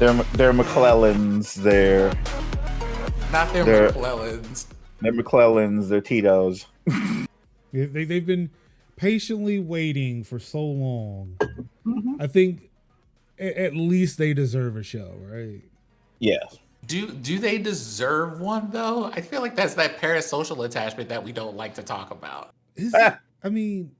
They're McClellans. Not their They're- McClellans. They're McClellans. They're Tito's. They've been patiently waiting for so long. Mm-hmm. I think at least they deserve a show, right? Yes. Do they deserve one though? I feel like that's that parasocial attachment that we don't like to talk about. Is it? I mean,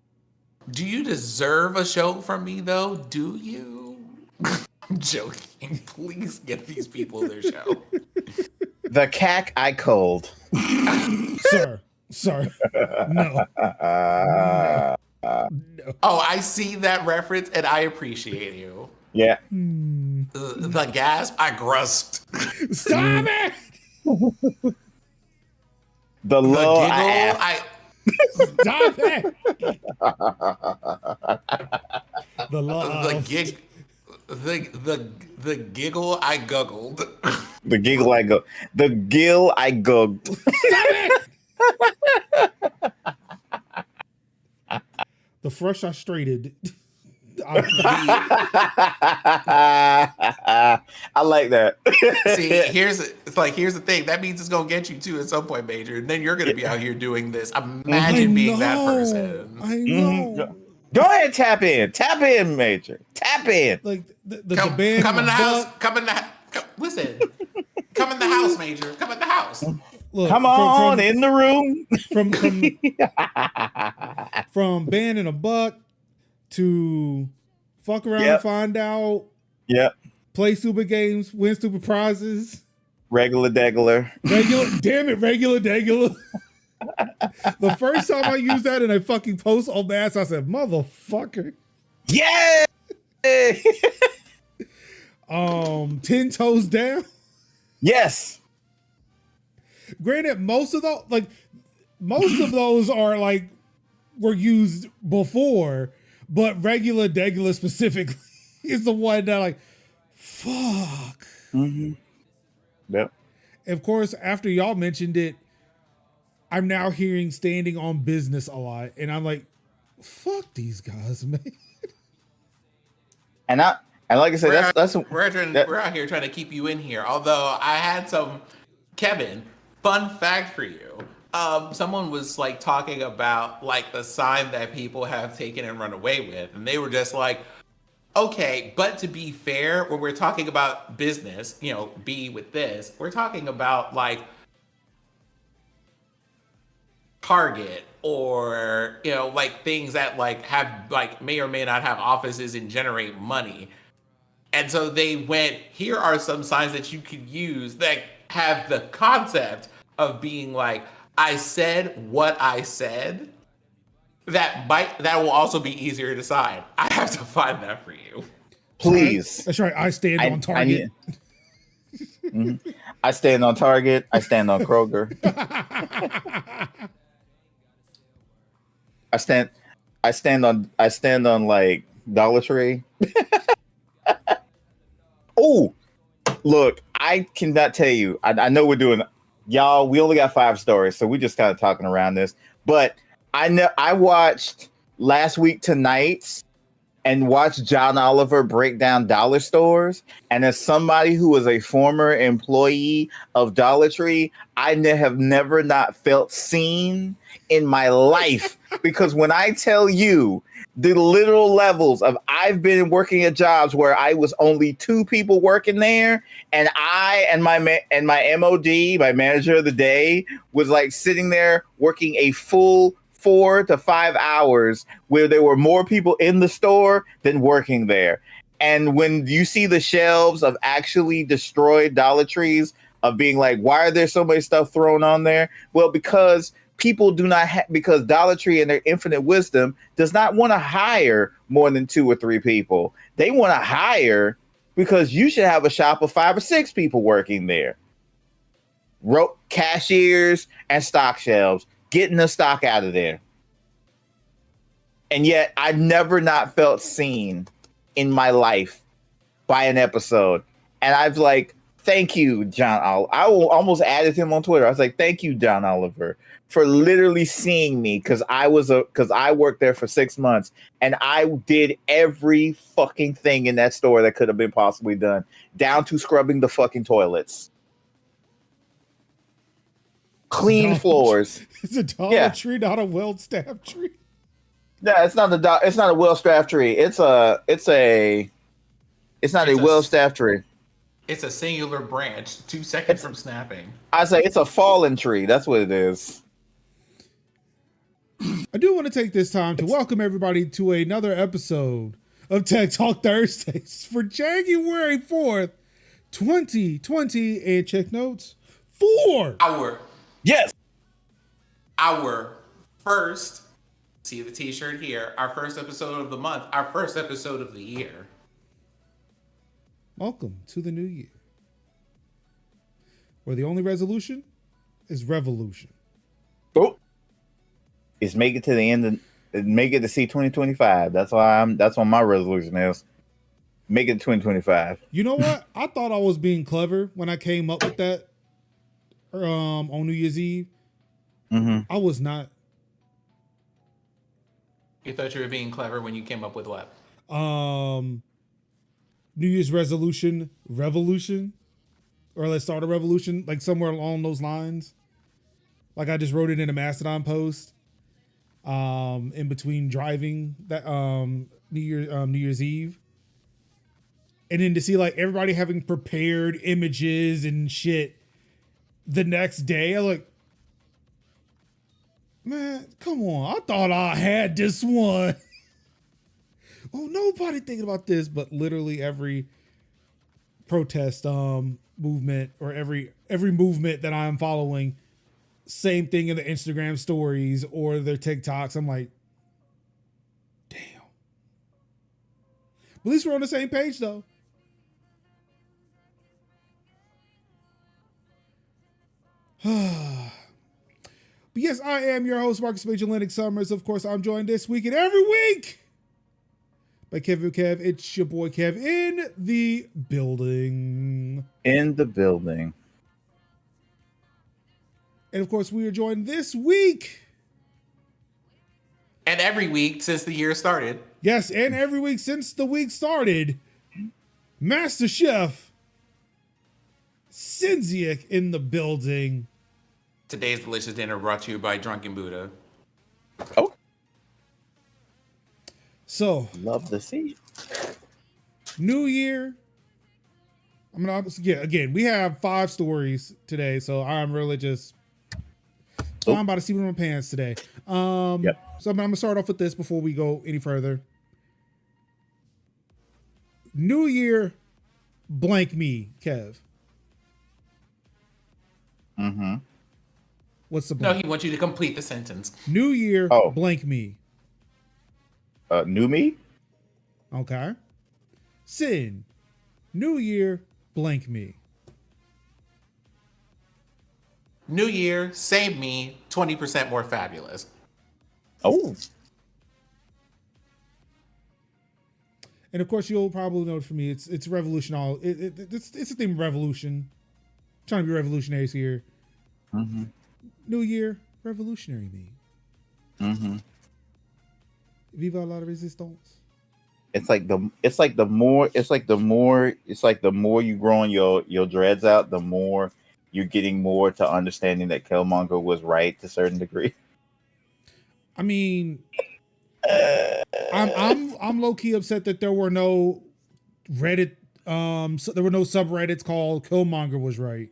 Do you deserve a show from me though? Do you? I'm joking. Please get these people their show. The cack I cold. sir, no. No. Oh, I see that reference and I appreciate you. Yeah. The gasp, I grasped. Stop it! The The low giggle, I Stop it! The love. the giggle, I guggled. the giggle I go. The gill I gugged. The frustrated. I like that. See, here's the thing. That means it's gonna get you too at some point, Major. And then you're gonna be out here doing this. Imagine being that person. I know. Go ahead, tap in, Major. Tap in. Like the Come band in the house. Listen. Come in the house, Major. Come in the house. Look, Come on in the room. From banning a buck to fuck around and find out. Yep. Play stupid games, win stupid prizes. Regular degular. Regular degular. The first time I used that in a fucking post on Mass, I said, motherfucker. Yeah. 10 toes down. Yes. Granted, most of those are like were used before, but regular degular specifically is the one that like, fuck. Mm-hmm. Yep. Of course, after y'all mentioned it, I'm now hearing standing on business a lot, and I'm like, fuck these guys, man. And like I said, we're out here trying to keep you in here. Although I had some Kevin, fun fact for you. Someone was like talking about like the sign that people have taken and run away with, and they were just like, okay, but to be fair, when we're talking about business, be with this, we're talking about like Target or like things that like have like may or may not have offices and generate money. And so they went, here are some signs that you could use that have the concept of being like, I said what I said. That will also be easier to sign. I have to find that for you. Please. That's right. I stand on Target. I stand on Target. I stand on Kroger. I stand on like Dollar Tree. Oh, look, I cannot tell you. I know we're doing, y'all, we only got 5 stories, so we're just kind of talking around this. But I know I watched Last Week Tonight's and watched John Oliver break down dollar stores. And as somebody who was a former employee of Dollar Tree, I have never not felt seen in my life. Because when I tell you the literal levels of, I've been working at jobs where I was only 2 people working there, and I and my MOD, my manager of the day, was like sitting there working a full 4 to 5 hours where there were more people in the store than working there. And when you see the shelves of actually destroyed Dollar Trees, of being like, why are there so much stuff thrown on there? Well, because people do not because Dollar Tree in their infinite wisdom does not want to hire more than 2 or 3 people. They want to hire because you should have a shop of 5 or 6 people working there. Cashiers and stock shelves, getting the stock out of there. And yet I never not felt seen in my life by an episode. And I've like thank you, John Oliver. Almost added him on Twitter. I was like, thank you, John Oliver, for literally seeing me because I worked there for 6 months and I did every fucking thing in that store that could have been possibly done, down to scrubbing the fucking toilets, clean floors. It's a Dollar Tree, not a well-staffed tree. Yeah, it's not a well-staffed tree. It's not a well-staffed tree. It's a singular branch, 2 seconds from snapping. I say it's a fallen tree. That's what it is. I do want to take this time to welcome everybody to another episode of Tech Talk Thursdays for January 4th, 2020. And check notes for our first, see the t-shirt here, our first episode of the month, our first episode of the year. Welcome to the new year, where the only resolution is revolution. Oh, it's make it to the end and make it to see 2025. That's what my resolution is. Make it to 2025. You know what? I thought I was being clever when I came up with that on New Year's Eve. Mm-hmm. I was not. You thought you were being clever when you came up with what? New Year's resolution, revolution, or let's start a revolution, like somewhere along those lines. Like I just wrote it in a Mastodon post, in between driving that New Year's Eve, and then to see like everybody having prepared images and shit the next day, I'm like, man, come on! I thought I had this one. Oh, nobody thinking about this, but literally every protest movement or every movement that I'm following, same thing in the Instagram stories or their TikToks. I'm like, damn. At least we're on the same page though. But yes, I am your host, Marcus Major Linux Summers. Of course, I'm joined this week and every week by Kev. It's your boy Kev in the building. In the building. And of course, we are joined this week. And every week since the year started. Yes, and every week since the week started. Master Chef Sinziak in the building. Today's delicious dinner brought to you by Drunken Buddha. Oh. So, love to see. New Year. Again, we have 5 stories today, so I'm really just I'm about to see what my pants today. Yep. So I'm gonna start off with this before we go any further. New Year, blank me, Kev. Mm-hmm. What's the blank? No, he wants you to complete the sentence. New Year, blank me. New me? Okay. Sin, New Year, blank me. New Year, same me, 20% more fabulous. Oh. And of course, you'll probably know for me, it's revolution. It's the theme of revolution. Trying to be revolutionaries here. Mm-hmm. New Year, revolutionary me. Mm-hmm. Viva la resistance. It's like the more you growing your dreads out, the more you're getting more to understanding that Killmonger was right to a certain degree. I mean, I'm low key upset that there were no Reddit, so there were no subreddits called Killmonger was right.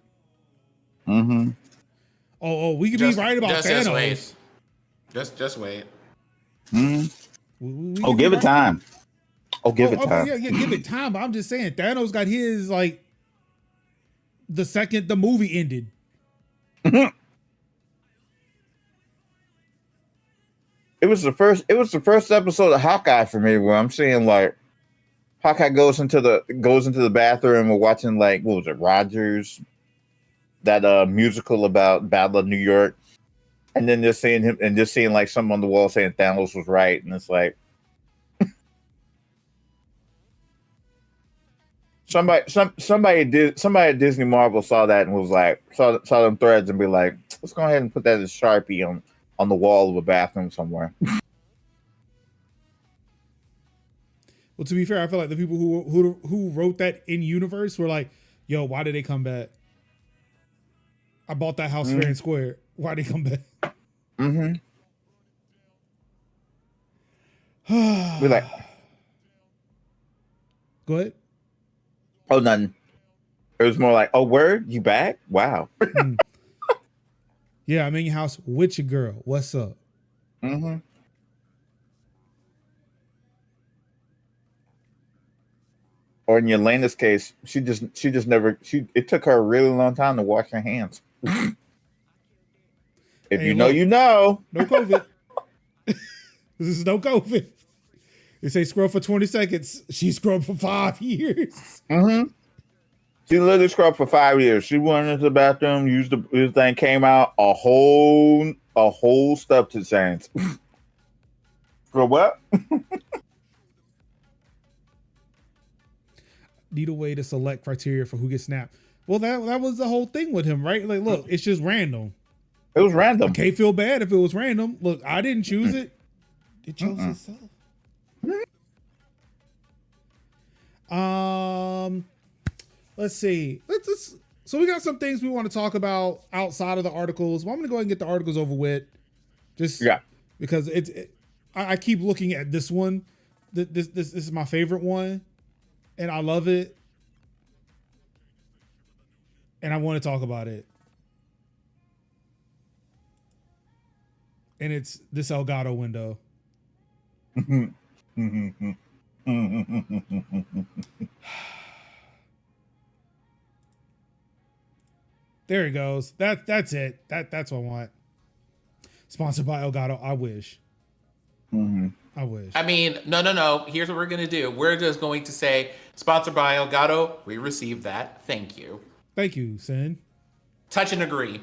Mm-hmm. Oh, we could be right about Thanos. Just wait. Mm-hmm. Give it time. Give it time. Yeah, give it time. But I'm just saying, Thanos got his like the second the movie ended. It was the first episode of Hawkeye for me where I'm seeing like Hawkeye goes into the bathroom and we're watching like, what was it, Rogers, that musical about Battle of New York, and then just seeing him and just seeing like something on the wall saying Thanos was right, and it's like somebody at Disney Marvel saw that and was like, saw them threads and be like, let's go ahead and put that as Sharpie on the wall of a bathroom somewhere. Well, to be fair, I feel like the people who wrote that in universe were like, "Yo, why did they come back? I bought that house fair and square. Why did they come back?" Mm-hmm. Be like, go ahead. Oh, nothing. It was more like, oh, word, you back? Wow. Yeah, I'm in your house with your girl. What's up? Mm-hmm. Or in Yelena's case, she just never. It took her a really long time to wash her hands. If Hey, you know, look, you know. No COVID. This is no COVID. They say scrub for 20 seconds. She scrubbed for 5 years. Mm-hmm. She literally scrubbed for 5 years. She went into the bathroom, used the thing, came out a whole stub to sands. For what? Need a way to select criteria for who gets snapped. Well, that was the whole thing with him, right? Like, look, it's just random. It was random. I can't feel bad if it was random. Look, I didn't choose it. It chose itself. Let's see. So we got some things we want to talk about outside of the articles. Well, I'm gonna go ahead and get the articles over with. Because I keep looking at this one. This is my favorite one, and I love it, and I want to talk about it. And it's this Elgato window. There it goes. That's it. That's what I want. Sponsored by Elgato. I wish. I wish. I mean, no. Here's what we're going to do. We're just going to say, sponsored by Elgato. We received that. Thank you. Thank you, Sin. Touch and agree.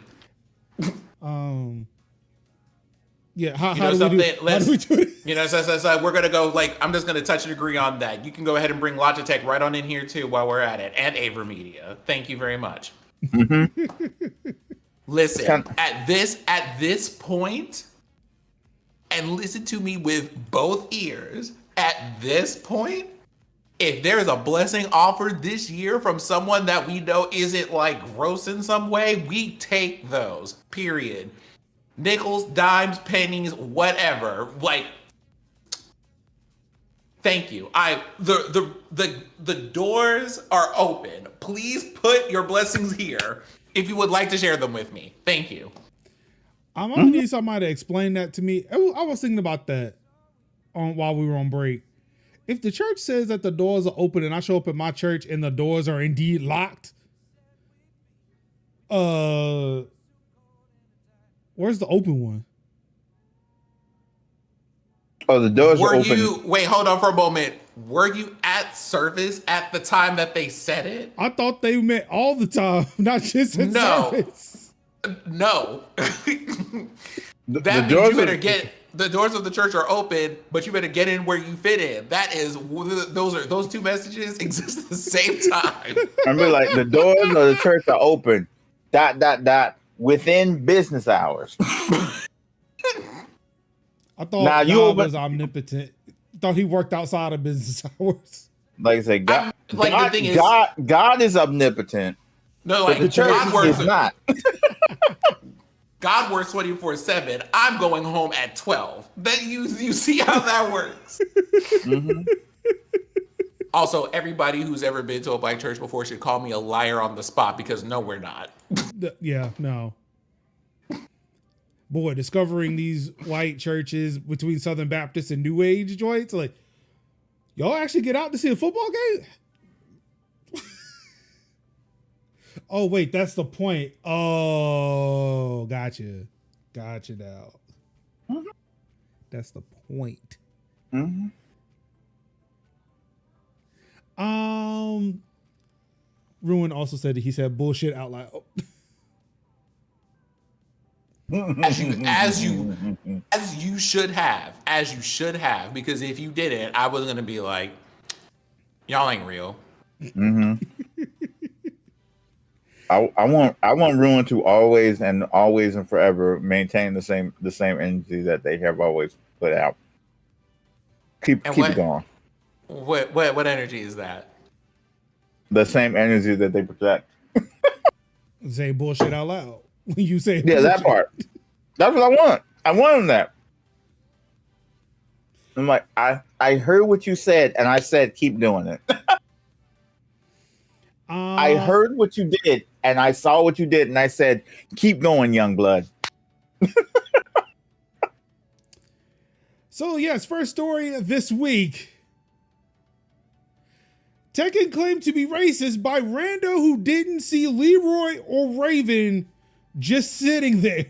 Yeah, how do we do it? So we're going to go, like, I'm just going to touch and agree on that. You can go ahead and bring Logitech right on in here, too, while we're at it. And AverMedia. Thank you very much. Listen, at this point, and listen to me with both ears, at this point, if there is a blessing offered this year from someone that we know isn't like gross in some way, we take those, period. Nickels, dimes, pennies, whatever. Like, thank you. The doors are open. Please put your blessings here if you would like to share them with me. Thank you. I'm gonna need somebody to explain that to me. I was thinking about that while we were on break. If the church says that the doors are open and I show up at my church and the doors are indeed locked, where's the open one? Oh, the doors are open. Wait, hold on for a moment. Were you at service at the time that they said it? I thought they meant all the time, not just at service. No. That means you better get the doors of the church are open, but you better get in where you fit in. That is, those two messages exist at the same time. Remember, like, the doors of the church are open. ... within business hours. I thought God was omnipotent. I thought he worked outside of business hours. Like I said, God is omnipotent. No, like, the church is not. God works 24/7. I'm going home at 12. Then you see how that works. Also, everybody who's ever been to a black church before should call me a liar on the spot, because no, we're not. Yeah, no. Boy, discovering these white churches between Southern Baptist and New Age joints, like, y'all actually get out to see a football game? Oh, wait, that's the point. Oh, gotcha now. That's the point. Ruin also said that he said bullshit out loud. As you should have, because if you didn't, I was gonna be like, y'all ain't real. Mm-hmm. I want Ruin to always and forever maintain the same energy that they have always put out. Keep it going. What energy is that? The same energy that they project. Say bullshit out loud when you say yeah, bullshit. That part. That's what I want. I want them that. I'm like, I heard what you said, and I said keep doing it. I heard what you did, and I saw what you did, and I said keep going, young blood. So yes, first story this week. Tekken claimed to be racist by rando who didn't see Leroy or Raven just sitting there.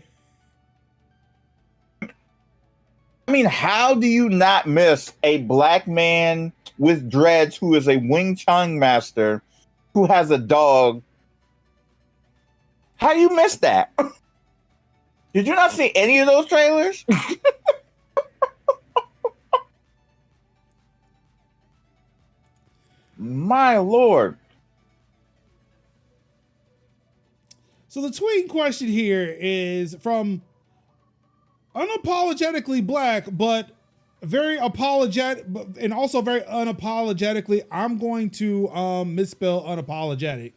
I mean, how do you not miss a black man with dreads who is a Wing Chun master who has a dog? How do you miss that? Did you not see any of those trailers? My lord. So the tweet in question here is from unapologetically black, but very apologetic, and also very unapologetically. I'm going to misspell unapologetic.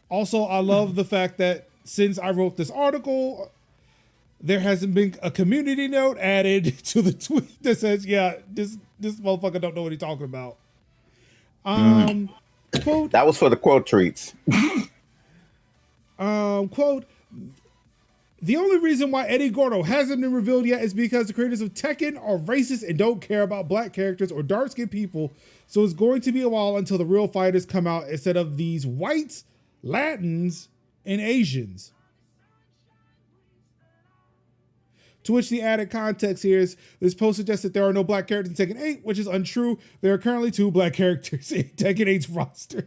Also, I love the fact that since I wrote this article, there hasn't been a community note added to the tweet that says, yeah, this motherfucker don't know what he's talking about. Quote, that was for the quote treats. Quote, the only reason why Eddie Gordo hasn't been revealed yet is because the creators of Tekken are racist and don't care about black characters or dark-skinned people, so it's going to be a while until the real fighters come out instead of these whites, Latins, and Asians. To which the added context here is this post suggests that there are no black characters in Tekken 8, which is untrue. There are currently 2 black characters in Tekken 8's roster.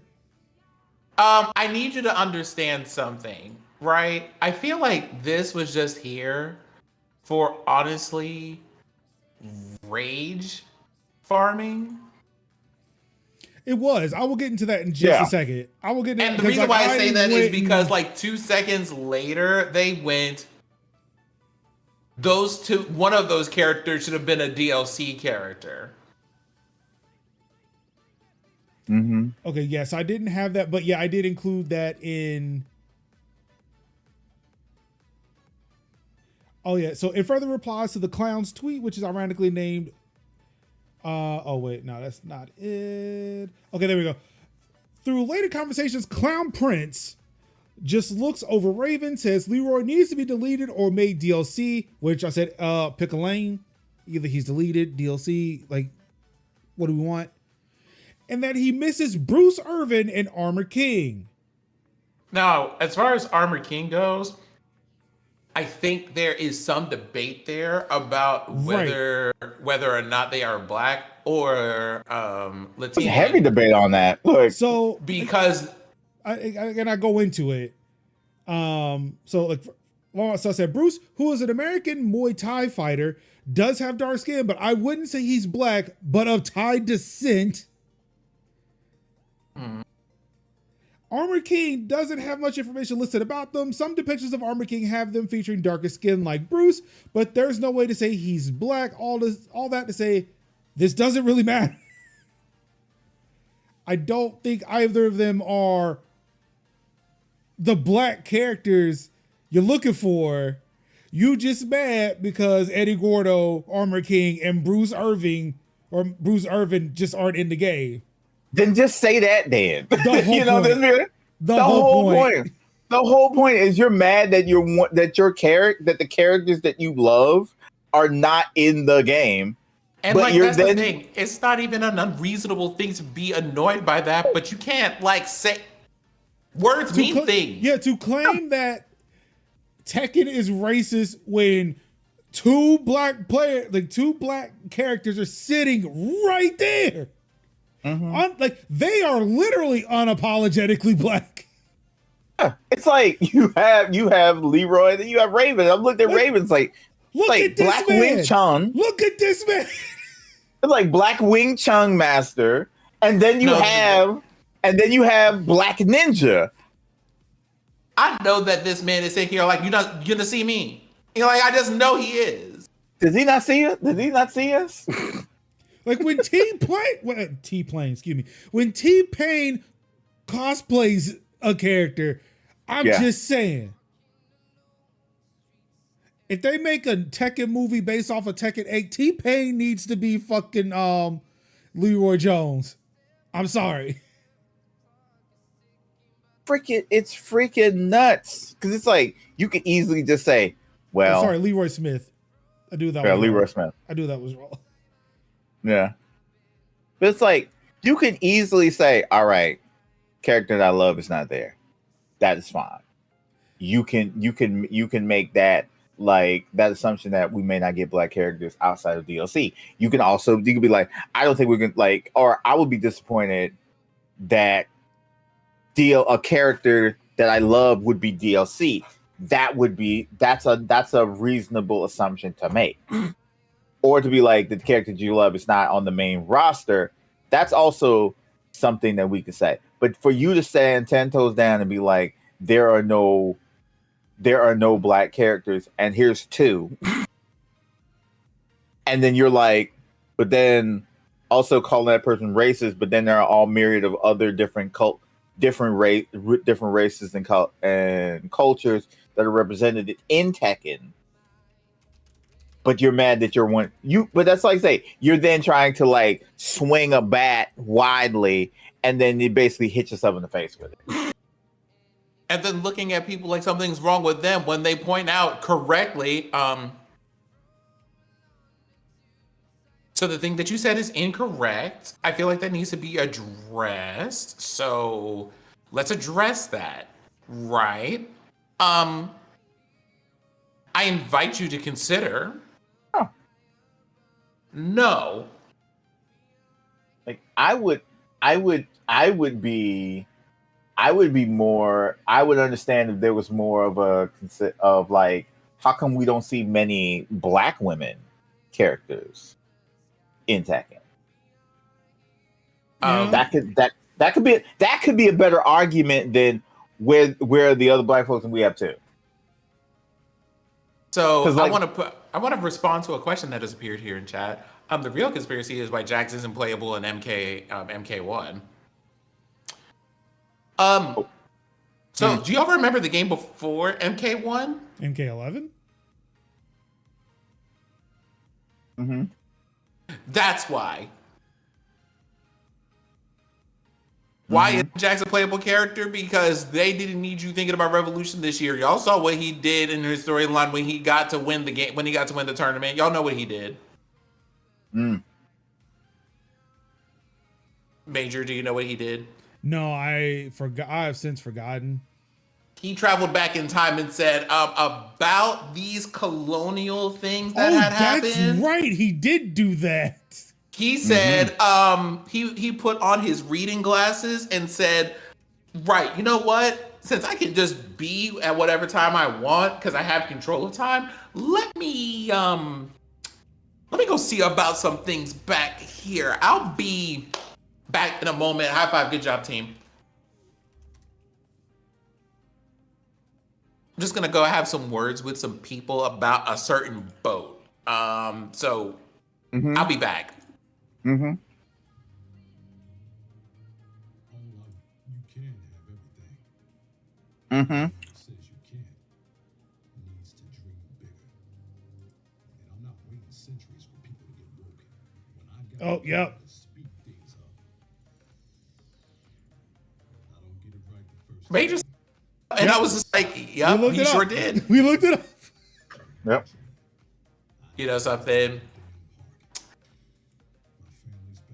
I need you to understand something, right? I feel like this was just here for honestly rage farming. It was. I will get into that in just a second. I will get into and the reason why I say that is because like 2 seconds later, they went, those two, one of those characters should have been a DLC character. Mm-hmm. Okay, yes, I didn't have that, but yeah, I did include that in. Oh yeah, so in further replies to the clown's tweet, which is ironically named. Oh wait, no, that's not it. Okay, there we go. Through later conversations, Clown Prince just looks over Raven, says Leroy needs to be deleted or made DLC, which I said, pick a lane. Either he's deleted, DLC, like, what do we want? And that he misses Bruce Irvin and Armor King. Now, as far as Armor King goes, I think there is some debate there about whether or not they are black or Latino. There's a heavy debate on that. Look, so because I go into it. So I said Bruce, who is an American Muay Thai fighter, does have dark skin, but I wouldn't say he's black, but of Thai descent. Mm. Armor King doesn't have much information listed about them. Some depictions of Armor King have them featuring darker skin like Bruce, but there's no way to say he's black. All that to say, this doesn't really matter. I don't think either of them are the black characters you're looking for. You just mad because Eddie Gordo, Armor King, and Bruce Irvin just aren't in the game. Then just say that then. You know, the whole point. The whole point is you're mad that the characters that you love are not in the game. And but like that's the thing. It's not even an unreasonable thing to be annoyed by that, but you can't like say words mean things. Yeah, to claim that Tekken is racist when 2 black characters are sitting right there. Mm-hmm. They are literally unapologetically black. Yeah, it's like you have Leroy, then you have Raven. I'm looking at Raven's look at this Black man. Wing Chun. Look at this man. It's like Black Wing Chun Master, and then you have Black Ninja. I know that this man is sitting here like, you're not gonna see me. You know, like, I just know he is. Does he not see us? Does he not see us? Like when when T-Pain cosplays a character, I'm just saying, if they make a Tekken movie based off of Tekken 8, T-Pain needs to be fucking Leroy Jones. I'm sorry. It's freaking nuts. Because it's like, you could easily just say, well... I'm sorry, Leroy Smith. I do that. Yeah, Leroy Smith. I do that was wrong. Yeah. But it's like, you can easily say, all right, character that I love is not there. That is fine. You can make that, like, that assumption that we may not get black characters outside of DLC. You can be like, I don't think we're gonna, like, or I would be disappointed that a character that I love would be DLC. That's a reasonable assumption to make. Or to be like, the character you love is not on the main roster. That's also something that we could say. But for you to stand 10 toes down and be like, there are no black characters, and here's 2. And then you're like, but then also calling that person racist, but then there are all myriad of other different races and cultures that are represented in Tekken. But you're mad that but that's like, say, you're then trying to like swing a bat widely, and then you basically hit yourself in the face with it. And then looking at people like something's wrong with them when they point out correctly, so the thing that you said is incorrect. I feel like that needs to be addressed. So let's address that, right? I invite you to consider. No. Like I would understand if there was more of like, how come we don't see many black women characters in Tekken? That could be a better argument than where the other black folks, and we have too. So like, I want to respond to a question that has appeared here in chat. The real conspiracy is why Jax isn't playable in MK1. So do y'all remember the game before MK1? MK11? Mm-hmm. That's why. Why is Jax a playable character? Because they didn't need you thinking about Revolution this year. Y'all saw what he did in his storyline when he got to win the game, when he got to win the tournament. Y'all know what he did. Major, do you know what he did? No, I forgot. I have since forgotten. He traveled back in time and said about these colonial things that had happened. That's right. He did do that. He said he put on his reading glasses and said, right, you know what? Since I can just be at whatever time I want because I have control of time, let me go see about some things back here. I'll be back in a moment. High five. Good job, team. I'm just gonna go have some words with some people about a certain boat. So I'll be back. Mm-hmm. You can have everything. Mm-hmm. Says you can't. Needs to dream bigger. And I'm not waiting centuries for people to get woke. When I got to speak things up. I don't get it right the first Major, time. and I was just like, yep, he sure did. We looked it up. Yep. You know something?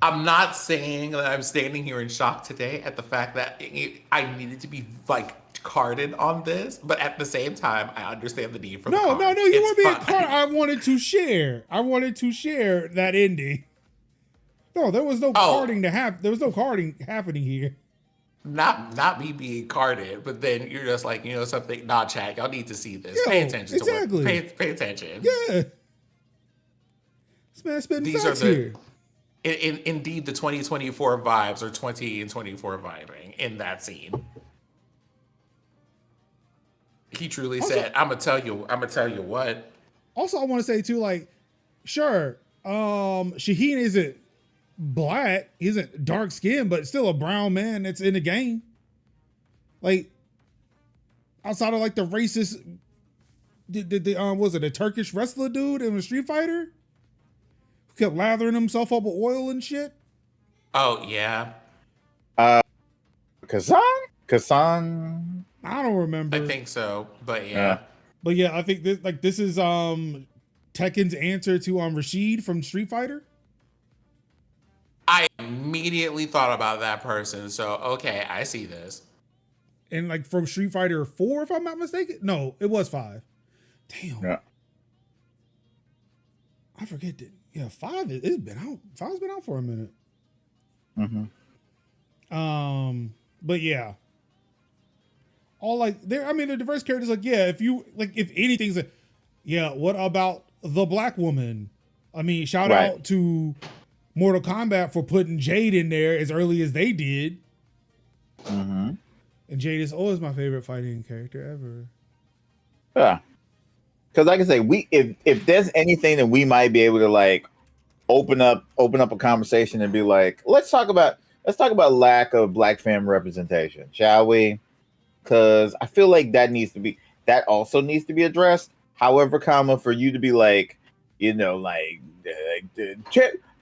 I'm not saying that I'm standing here in shock today at the fact that I needed to be like carded on this, but at the same time, I understand the need for the card. No, you want to be a card. I wanted to share that ending. No, there was no carding to happen. There was no carding happening here. Not me being carded, but then you're just like, you know something, nah, chat, y'all need to see this. Pay attention to what. Pay attention. Yeah. This man spitting facts here. indeed the 2024 vibes or 20 and 24 vibing in that scene. He truly said, I'm gonna tell you what. Also, I want to say too, like, sure, Shaheen isn't black, he isn't dark skinned, but still a brown man that's in the game. Like, outside of like the racist, was it a Turkish wrestler dude in a Street Fighter who kept lathering himself up with oil and shit? Oh yeah. Kazan. I don't remember. I think so, but yeah. But yeah, I think this is Tekken's answer to Rashid from Street Fighter. I immediately thought about that person, so okay, I see this. And like from Street Fighter 4, if I'm not mistaken. No, it was 5. Damn. Yeah. I forget that. Yeah, 5 it's been out. 5's been out for a minute. Mm-hmm. But yeah. All like there, I mean, the diverse characters, like, yeah, if you like, if anything's like, yeah, what about the black woman? I mean, shout out to Mortal Kombat for putting Jade in there as early as they did. Mm-hmm. And Jade is always my favorite fighting character ever. Yeah. Because like I say, if there's anything that we might be able to like open up a conversation and be like, let's talk about lack of black femme representation, shall we? Because I feel like that also needs to be addressed. However, for you to be like, Bandai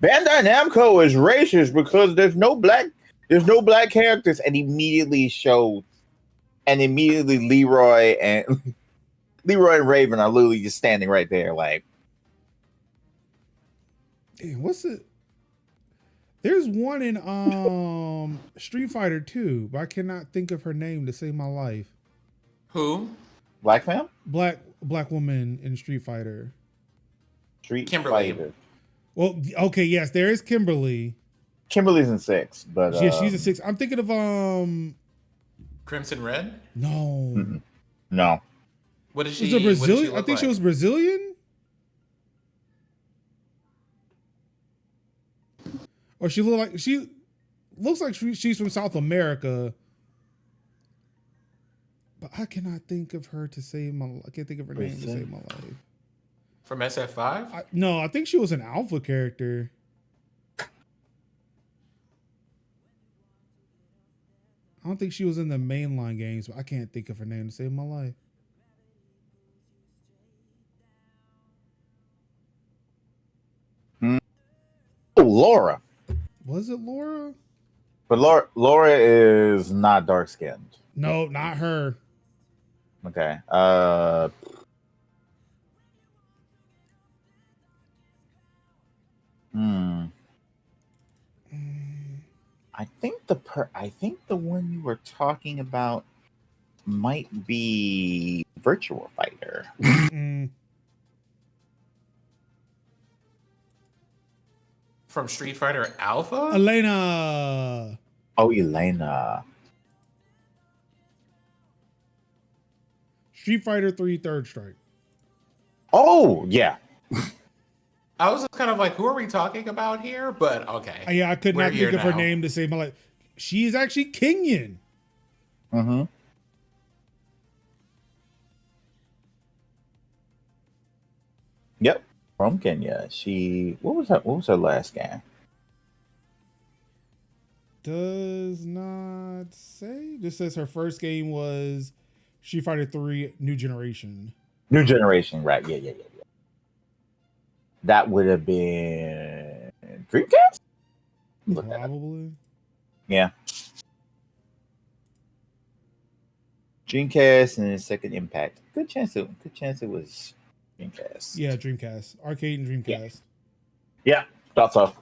Namco is racist because there's no black characters, and immediately Leroy and Raven are literally just standing right there, like, damn, what's it? There's one in Street Fighter 2, but I cannot think of her name to save my life. Who? Black fam? Black woman in Street Fighter. Kimberly. Fighter. Well, okay, yes, there is Kimberly. Kimberly's in 6, but yeah, she's in 6. I'm thinking of Crimson Red? No. No. What is she? Was it Brazilian? What I think she was Brazilian. Or she looks like she's from South America. But I cannot think of her to save my life. I can't think of her name to save my life. From SF5? No, I think she was an alpha character. I don't think she was in the mainline games, but I can't think of her name to save my life. Oh, Laura. Was it Laura? But Laura is not dark skinned. No, not her. Okay. I think the one you were talking about might be Virtua Fighter. From Street Fighter Alpha? Elena. Oh, Elena. Street Fighter 3 Third Strike. Oh, yeah. I was just kind of like, who are we talking about here? But okay. Yeah, I could not think of her name to save my life. She is actually Kenyan. Mm-hmm. Yep. From Kenya. What was her last game? Does not say. Just says her first game was Street Fighter 3 New Generation. New Generation, right. Yeah. That would have been Dreamcast? Probably. Yeah. Dreamcast and then Second Impact. Good chance it was Dreamcast. Yeah, Dreamcast. Arcade and Dreamcast. Yeah, thought so.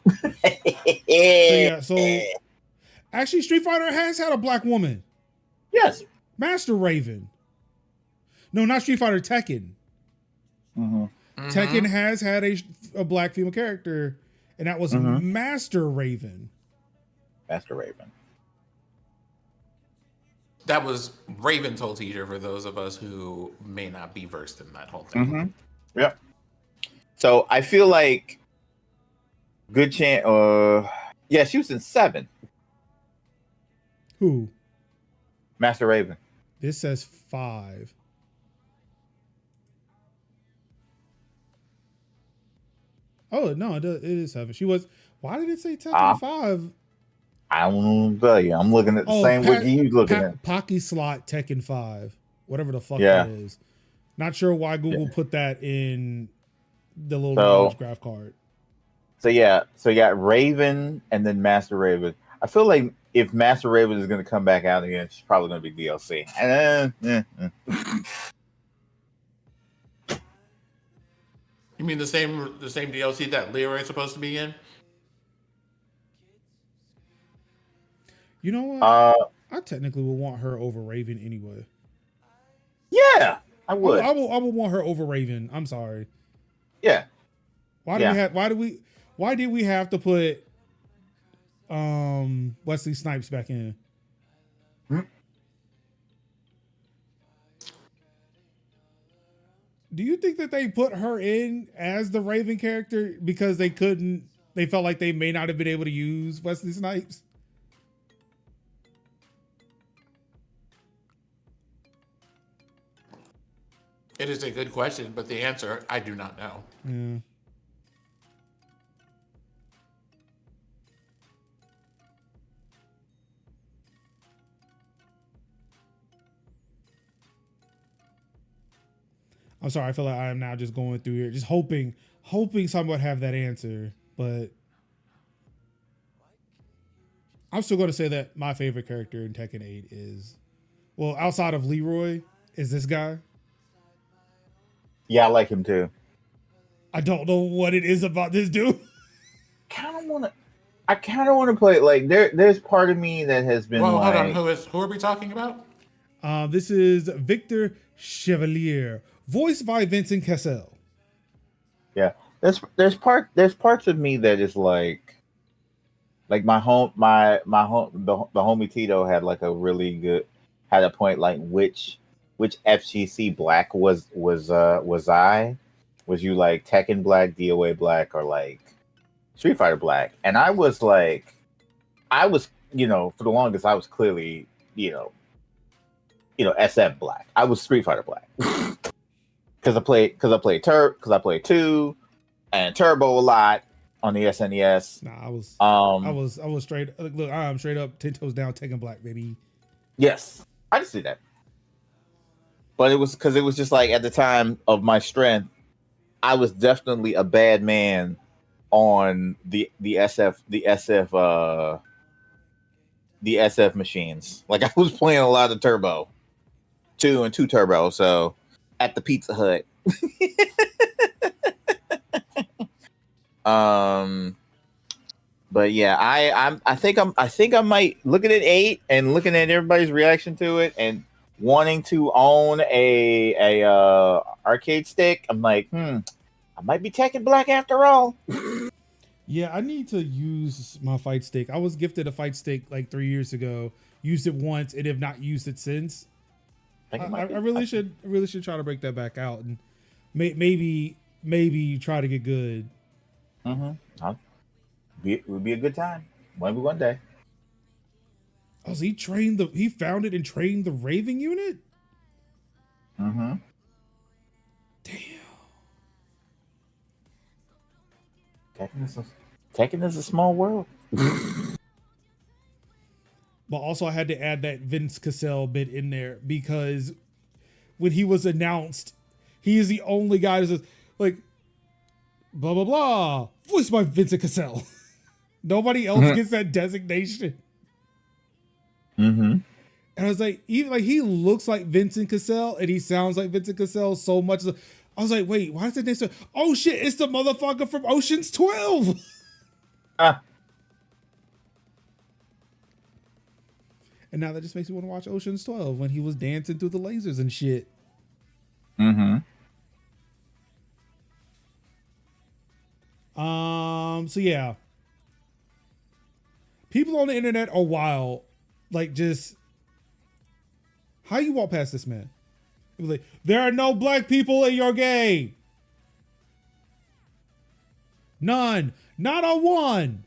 So actually Street Fighter has had a black woman. Yes. Master Raven. No, not Street Fighter, Tekken. Mm-hmm. Tekken has had a black female character, and that was Master Raven. Master Raven. That was Raven's teacher for those of us who may not be versed in that whole thing. Yep. So I feel like Good chance. Yeah, she was in 7. Who? Master Raven. This says 5. Oh no, it is 7. She was. Why did it say Tekken 5? I don't tell you. I'm looking at the same wiki you looking at. Pocky slot Tekken 5. Whatever the fuck Yeah. that is. Not sure why Google put that in the little knowledge graph card. So you got Raven and then Master Raven. I feel like if Master Raven is going to come back out again, she's probably going to be DLC. You mean the same DLC that Leroy is supposed to be in? You know what? I technically would want her over Raven anyway. Yeah, I would. I would want her over Raven. I'm sorry. Yeah. Why did we have to put Wesley Snipes back in? Do you think that they put her in as the Raven character because they felt like they may not have been able to use Wesley Snipes? It is a good question, but the answer, I do not know. Yeah. I'm sorry. I feel like I am now just going through here, just hoping someone would have that answer. But I'm still going to say that my favorite character in Tekken 8 is, well, outside of Leroy, is this guy. Yeah, I like him too. I don't know what it is about this dude. I kind of want to play. Like there's part of me that has been. Well, like, hold on. Who are we talking about? This is Victor Chevalier, voiced by Vincent Cassel. Yeah, there's parts of me that is like the homie Tito had like a really good had a point like which FGC black was you like Tekken black, DOA black, or like Street Fighter black? And I was for the longest I was clearly SF black. I was Street Fighter black because I played 2 and Turbo a lot on the SNES. Nah, I was straight. Look, I'm straight up 10 toes down Tekken black, baby. Yes, I just see that. But it was because it was just like at the time of my strength, I was definitely a bad man on the SF machines. Like I was playing a lot of Turbo 2 and 2 Turbo. So at the Pizza Hut. But yeah, I think I might looking at 8 and looking at everybody's reaction to it and wanting to own a arcade stick. I'm like, I might be Tekken black after all. Yeah, I need to use my fight stick. I was gifted a fight stick like 3 years ago. Used it once and have not used it since. I really should try to break that back out and maybe try to get good. It would be a good time. Maybe one day. Oh, so he founded and trained the Raven unit? Mm-hmm. Damn. Tekken is a small world. But also I had to add that Vince Cassel bit in there because when he was announced, he is the only guy that says, like, blah, blah, blah, voiced by Vincent Cassel. Nobody else gets that designation. Mm-hmm. And I was like, even like he looks like Vincent Cassel and he sounds like Vincent Cassel so much. I was like, wait, why is that name so? Oh shit, it's the motherfucker from Ocean's 12. And now that just makes me want to watch Ocean's 12 when he was dancing through the lasers and shit. Mm-hmm. So yeah. People on the internet are wild. Like, just how you walk past this man? It was like, there are no black people in your game. None. Not a one.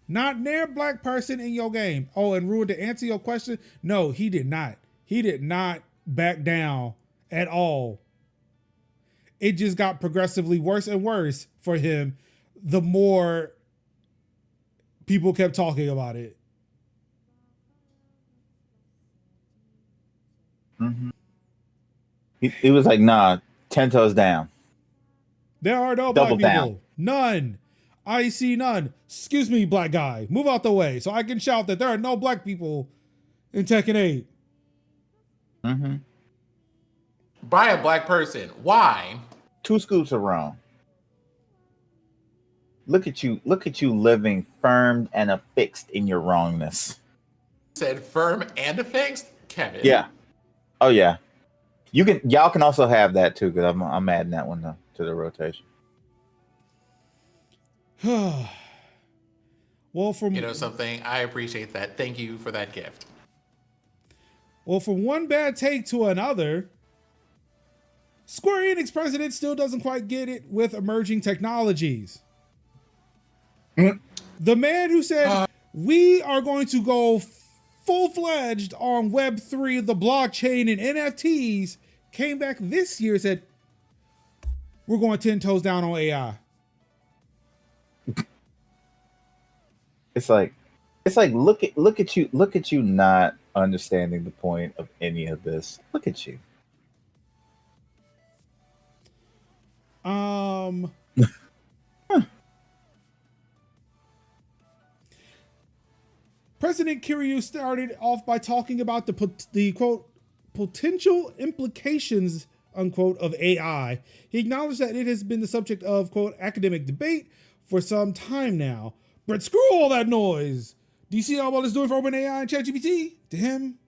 Not near black person in your game. Oh, and Rude, to answer your question, no, he did not. He did not back down at all. It just got progressively worse and worse for him the more people kept talking about it. Mm-hmm. He was like, nah, 10 toes down. There are no Double black people. down. None. I see none. Excuse me, black guy. Move out the way so I can shout that there are no black people in Tekken 8. Mm-hmm. By a black person. Why? 2 scoops are wrong. Look at you living firm and affixed in your wrongness. Said firm and affixed? Kevin. Yeah. Oh yeah. Y'all can also have that too, because I'm adding that one to the rotation. Well, from You know something? I appreciate that. Thank you for that gift. Well, from one bad take to another, Square Enix president still doesn't quite get it with emerging technologies. The man who said, we are going to go full-fledged on Web3, the blockchain, and NFTs, came back this year and said, we're going 10 toes down on AI. It's like look at you not understanding the point of any of this. Look at you. President Kiryu started off by talking about the quote potential implications unquote of AI. He acknowledged that it has been the subject of quote academic debate for some time now. But screw all that noise. Do you see how well it's doing for OpenAI and ChatGPT? To him,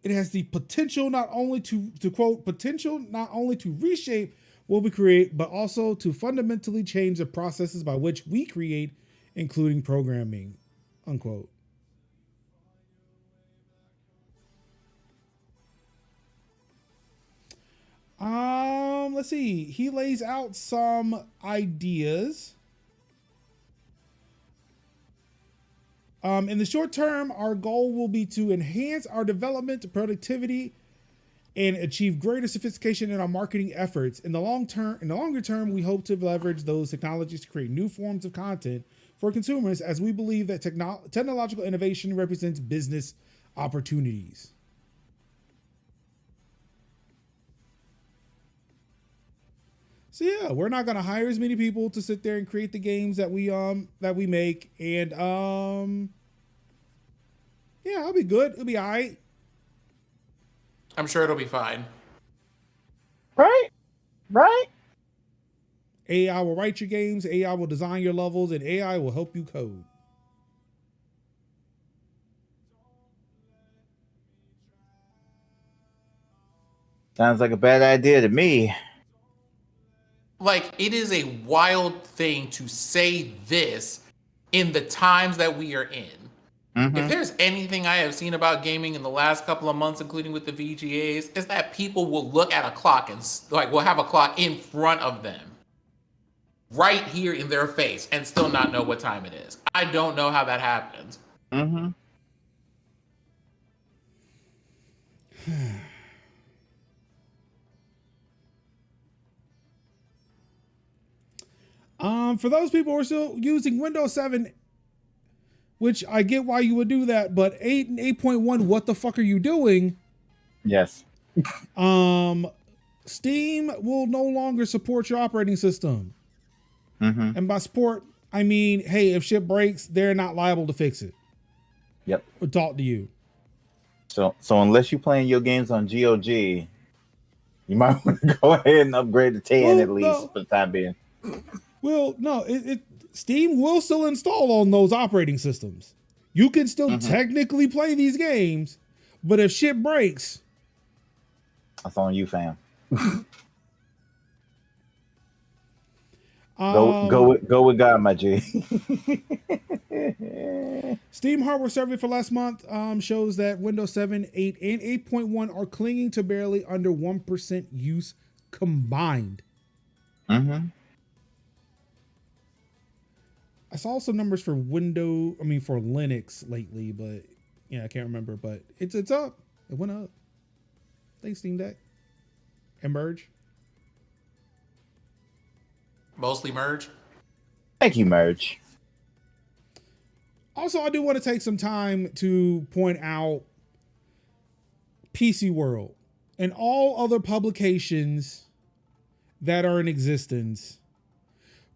it has the potential not only to reshape what we create, but also to fundamentally change the processes by which we create, including programming, unquote. Let's see. He lays out some ideas. In the short term, our goal will be to enhance our development productivity and achieve greater sophistication in our marketing efforts. In the longer term, we hope to leverage those technologies to create new forms of content for consumers, as we believe that technological innovation represents business opportunities. So yeah, we're not gonna hire as many people to sit there and create the games that we make, and yeah, it'll be good. It'll be all right. I'm sure it'll be fine. Right? AI will write your games, AI will design your levels, and AI will help you code. Sounds like a bad idea to me. Like, it is a wild thing to say this in the times that we are in. Mm-hmm. If there's anything I have seen about gaming in the last couple of months, including with the VGAs, is that people will look at a clock and will have a clock in front of them, right here in their face, and still not know what time it is. I don't know how that happens. Mm-hmm. For those people who are still using Windows 7, which I get why you would do that, but 8 and 8.1, what the fuck are you doing? Yes. Steam will no longer support your operating system. Mm-hmm. And by support, I mean, hey, if shit breaks, they're not liable to fix it. Yep. Or talk to you. So unless you're playing your games on GOG, you might want to go ahead and upgrade to 10 at least for the time being. Well, no, Steam will still install on those operating systems. You can still technically play these games, but if shit breaks, that's on you, fam. Go with God, my G. Steam hardware survey for last month shows that Windows 7, 8, and 8.1 are clinging to barely under 1% use combined. Mm-hmm. I saw some numbers for for Linux lately, but yeah, I can't remember. But it's up. It went up. Thanks, Steam Deck. And Merge. Mostly Merge. Thank you, Merge. Also, I do want to take some time to point out PC World and all other publications that are in existence.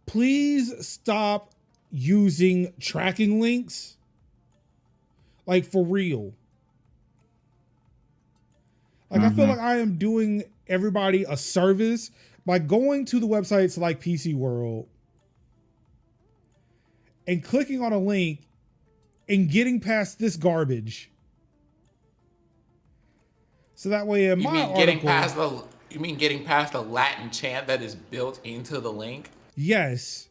Please stop using tracking links. Like, for real. Like, I feel like I am doing everybody a service by going to the websites like PC World and clicking on a link and getting past this garbage. So that way in my article... You mean getting past the Latin chant that is built into the link? Yes.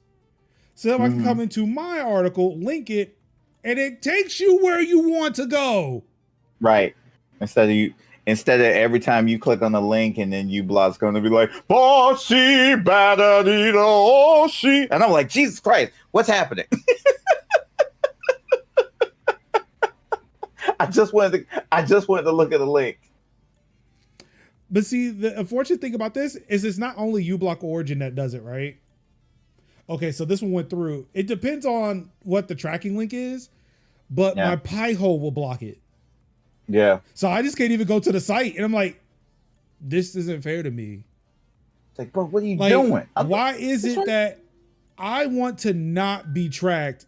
So that I can come into my article, link it, and it takes you where you want to go. Right. Instead of every time you click on the link and then uBlock's going to be like, Boshi, badadito, oshi. And I'm like, Jesus Christ, what's happening? I just wanted to look at the link. But see, the unfortunate thing about this is it's not only uBlock Origin that does it, right? Okay, so this one went through. It depends on what the tracking link is, but my Pi-hole will block it. Yeah. So I just can't even go to the site. And I'm like, this isn't fair to me. It's like, bro, what are you doing? Why is it that I want to not be tracked?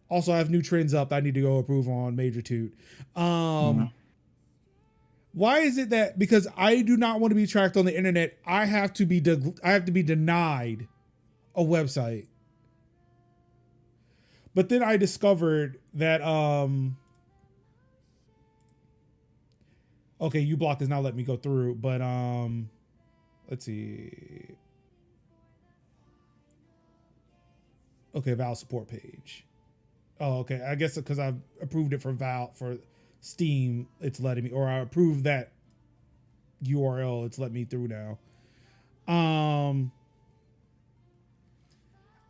Also, I have new trends up I need to go approve on Major Toot. Why is it that because I do not want to be tracked on the internet, I have to be denied a website? But then I discovered that okay, uBlock is now letting me go through, but let's see. Okay, Valve support page. Oh, okay. I guess because I've approved it for Valve for Steam, it's letting me, or I approved that URL, it's letting me through now.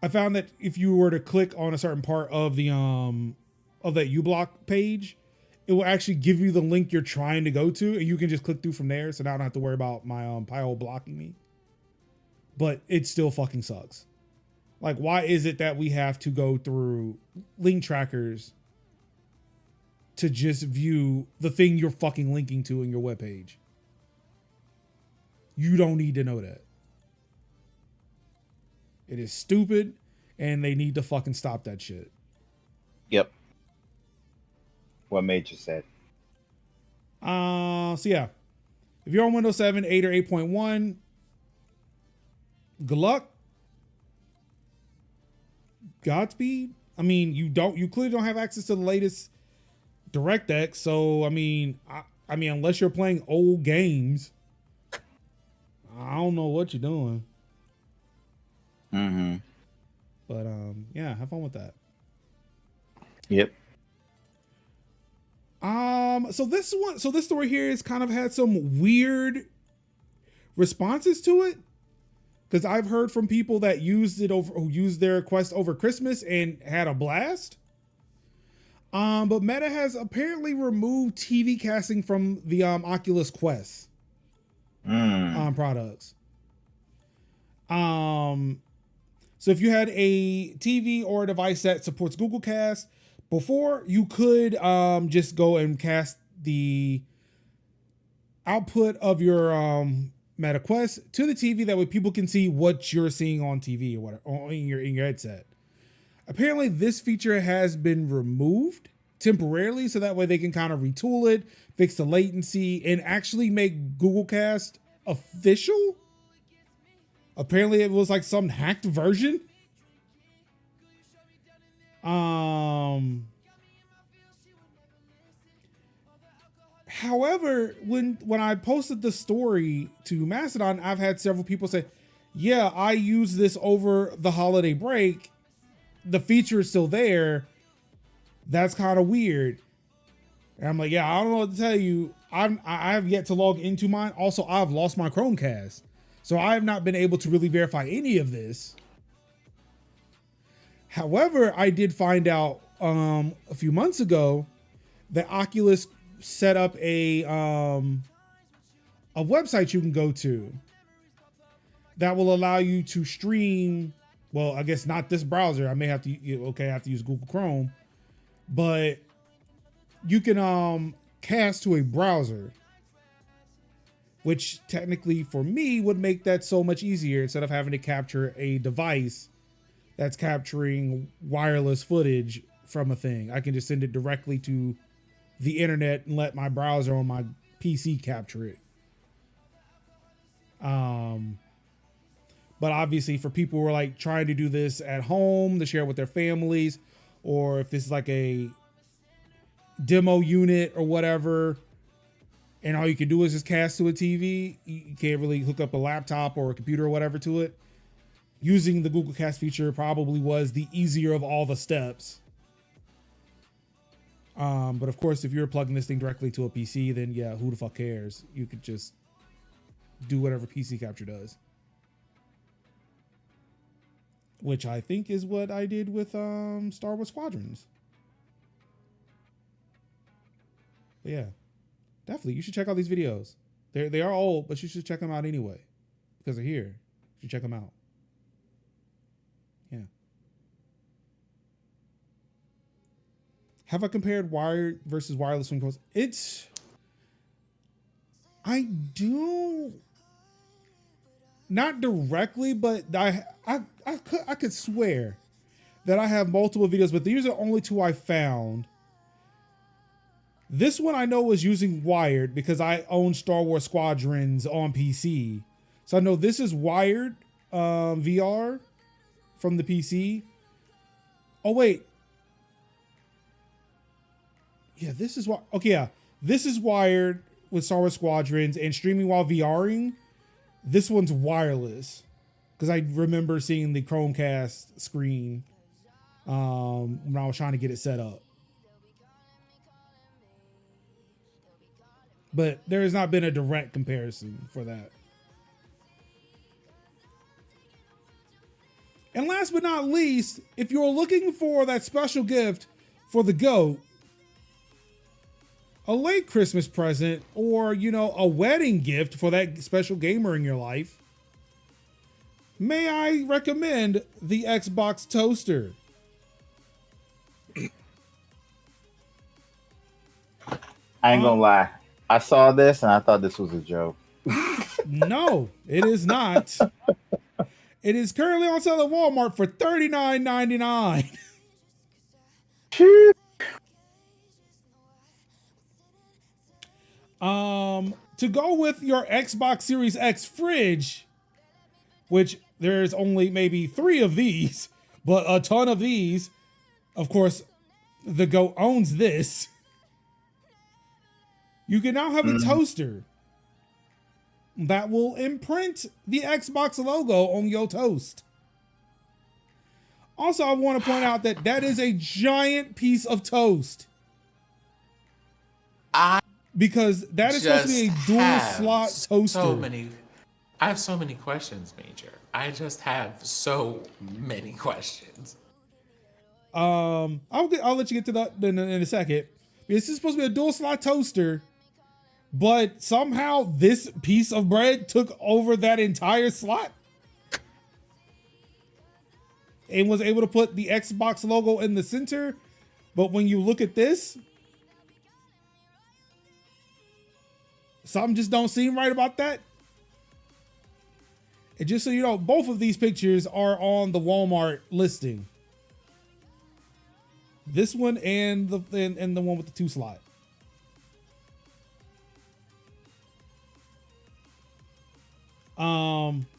I found that if you were to click on a certain part of the of that uBlock page, it will actually give you the link you're trying to go to, and you can just click through from there. So now I don't have to worry about my Pi-hole blocking me. But it still fucking sucks. Like, why is it that we have to go through link trackers to just view the thing you're fucking linking to in your webpage? You don't need to know that. It is stupid, and they need to fucking stop that shit. Yep. What Major said. So yeah. If you're on Windows 7, 8, or 8.1, good luck. Godspeed. I mean, you clearly don't have access to the latest DirectX, so I mean, unless you're playing old games, I don't know what you're doing. But yeah, have fun with that. Yep. So this story here has kind of had some weird responses to it, because I've heard from people that who used their Quest over Christmas and had a blast. But Meta has apparently removed TV casting from the Oculus Quest products. So if you had a TV or a device that supports Google Cast, before you could just go and cast the output of your Meta Quest to the TV. That way people can see what you're seeing on TV or whatever, or in your headset. Apparently this feature has been removed temporarily, so that way they can kind of retool it, fix the latency, and actually make Google Cast official. Apparently it was like some hacked version. However, when I posted the story to Mastodon, I've had several people say, yeah, I used this over the holiday break. The feature is still there. That's kind of weird. And I'm like, yeah, I don't know what to tell you. I have yet to log into mine. Also, I've lost my Chromecast, so I have not been able to really verify any of this. However, I did find out a few months ago that Oculus set up a website you can go to that will allow you to stream. Well, I guess not this browser. I may have to I have to use Google Chrome, but you can cast to a browser, which technically for me would make that so much easier instead of having to capture a device that's capturing wireless footage from a thing. I can just send it directly to the internet and let my browser on my PC capture it. But obviously for people who are like trying to do this at home to share with their families, or if this is like a demo unit or whatever, and all you can do is just cast to a TV, you can't really hook up a laptop or a computer or whatever to it. Using the Google Cast feature probably was the easier of all the steps. But of course, if you're plugging this thing directly to a PC, then yeah, who the fuck cares? You could just do whatever PC capture does. Which I think is what I did with Star Wars Squadrons. But yeah, definitely you should check out these videos. They are old, but you should check them out anyway because they're here. You should check them out. Yeah. Have I compared wired versus wireless swing codes? I do not directly, but I could swear that I have multiple videos, but these are the only two I found. This one I know was using wired because I own Star Wars Squadrons on PC. So I know this is wired VR from the PC. Oh, wait. Yeah, this is what. Okay, yeah. This is wired with Star Wars Squadrons and streaming while VRing. This one's wireless because I remember seeing the Chromecast screen when I was trying to get it set up. But there has not been a direct comparison for that. And last but not least, if you're looking for that special gift for the GOAT, a late Christmas present, or, a wedding gift for that special gamer in your life, may I recommend the Xbox Toaster. I ain't gonna lie. I saw this and I thought this was a joke. No, it is not. It is currently on sale at Walmart for $39.99. To go with your Xbox Series X fridge, which there's only maybe 3 of these, but a ton of these. Of course, the GOAT owns this. You can now have a toaster that will imprint the Xbox logo on your toast. Also, I want to point out that is a giant piece of toast. Because that is supposed to be a dual slot toaster. I have so many questions, Major. I just have so many questions. I'll let you get to that in a second. This is supposed to be a dual slot toaster, but somehow this piece of bread took over that entire slot and was able to put the Xbox logo in the center. But when you look at this, something just don't seem right about that. And just so you know, both of these pictures are on the Walmart listing. This one and the one with the 2 slot.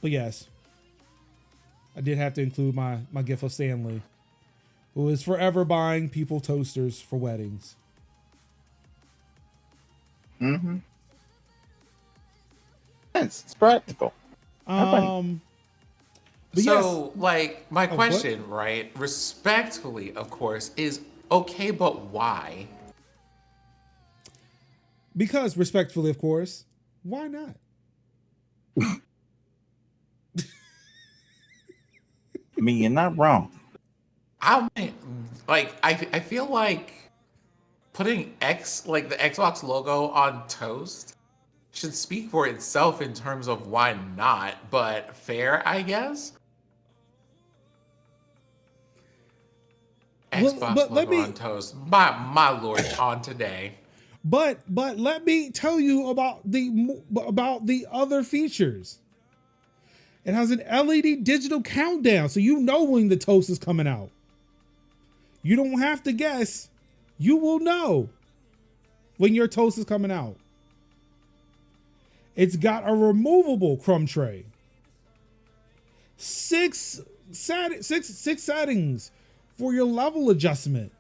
But yes, I did have to include my gift of Stanley, who is forever buying people toasters for weddings. Mm-hmm. It's practical. So, my question, right, respectfully, of course, is okay, but why? Because respectfully, of course, why not? I mean, you're not wrong. I feel like putting like the Xbox logo on toast should speak for itself in terms of why not, but fair, I guess. Well, Xbox but let logo on me toast. My lord, on today. but let me tell you about the other features. It has an LED digital countdown, so you know when the toast is coming out. You don't have to guess. You will know when your toast is coming out. It's got a removable crumb tray. Six settings for your level adjustment.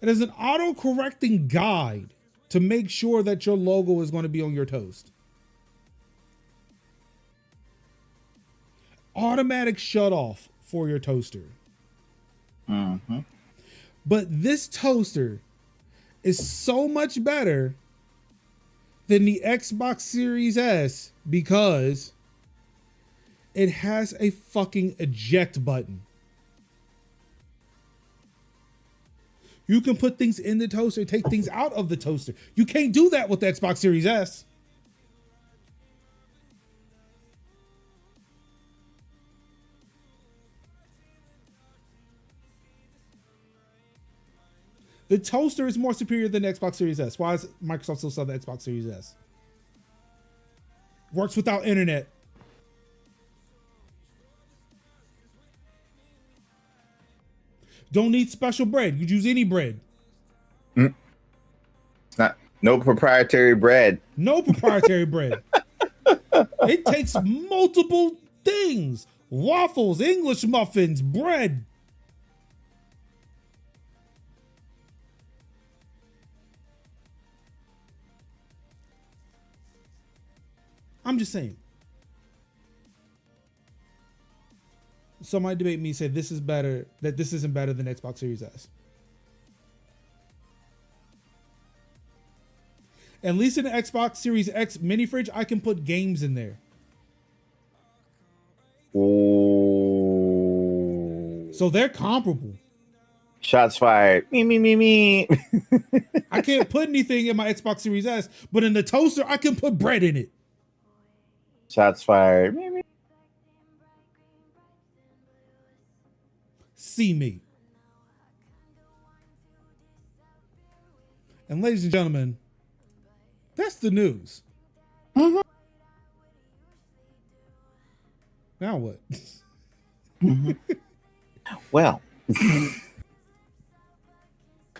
It is an auto-correcting guide to make sure that your logo is going to be on your toast. Automatic shut off for your toaster. Mm-hmm. But this toaster is so much better than the Xbox Series S because it has a fucking eject button. You can put things in the toaster, take things out of the toaster. You can't do that with the Xbox Series S. The toaster is more superior than the Xbox Series S. Why is Microsoft still sell the Xbox Series S? Works without internet. Don't need special bread. You use any bread. It's not no proprietary bread. No proprietary bread. It takes multiple things. Waffles, English muffins, bread. I'm just saying. Somebody debate me said this is better, that this isn't better than Xbox Series S. At least in the Xbox Series X mini fridge, I can put games in there. Oh. So they're comparable. Shots fired. Me. I can't put anything in my Xbox Series S, but in the toaster, I can put bread in it. Shots fired. Me. See me. And ladies and gentlemen, that's the news. Mm-hmm. Now what? Mm-hmm. Well.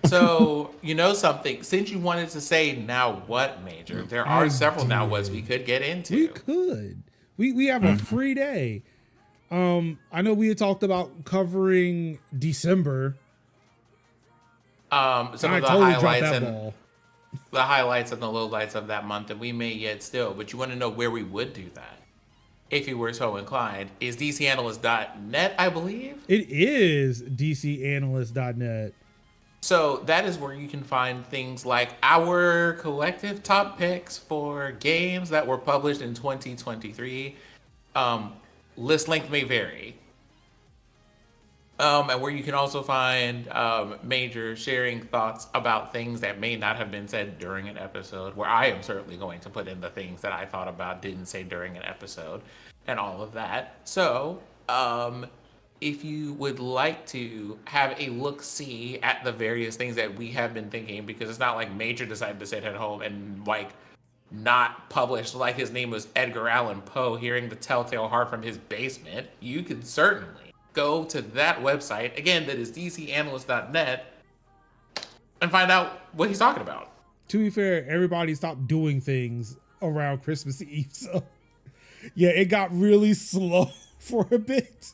So, you know something, since you wanted to say now what, Major, there are several now whats we could get into. We could. We have a free day. I know we had talked about covering December. Some of the totally highlights and the highlights and the lowlights of that month, and we may yet still, but you want to know where we would do that if you were so inclined is DCAnalyst.net, I believe. It is DCAnalyst.net. So that is where you can find things like our collective top picks for games that were published in 2023. List length may vary. And where you can also find Major sharing thoughts about things that may not have been said during an episode, where I am certainly going to put in the things that I thought about, didn't say during an episode, and all of that. So, if you would like to have a look-see at the various things that we have been thinking, because it's not like Major decided to sit at home and like not publish like his name was Edgar Allan Poe hearing the telltale heart from his basement, you can certainly go to that website, again, that is DCAnalyst.net, and find out what he's talking about. To be fair, everybody stopped doing things around Christmas Eve, so yeah, it got really slow for a bit.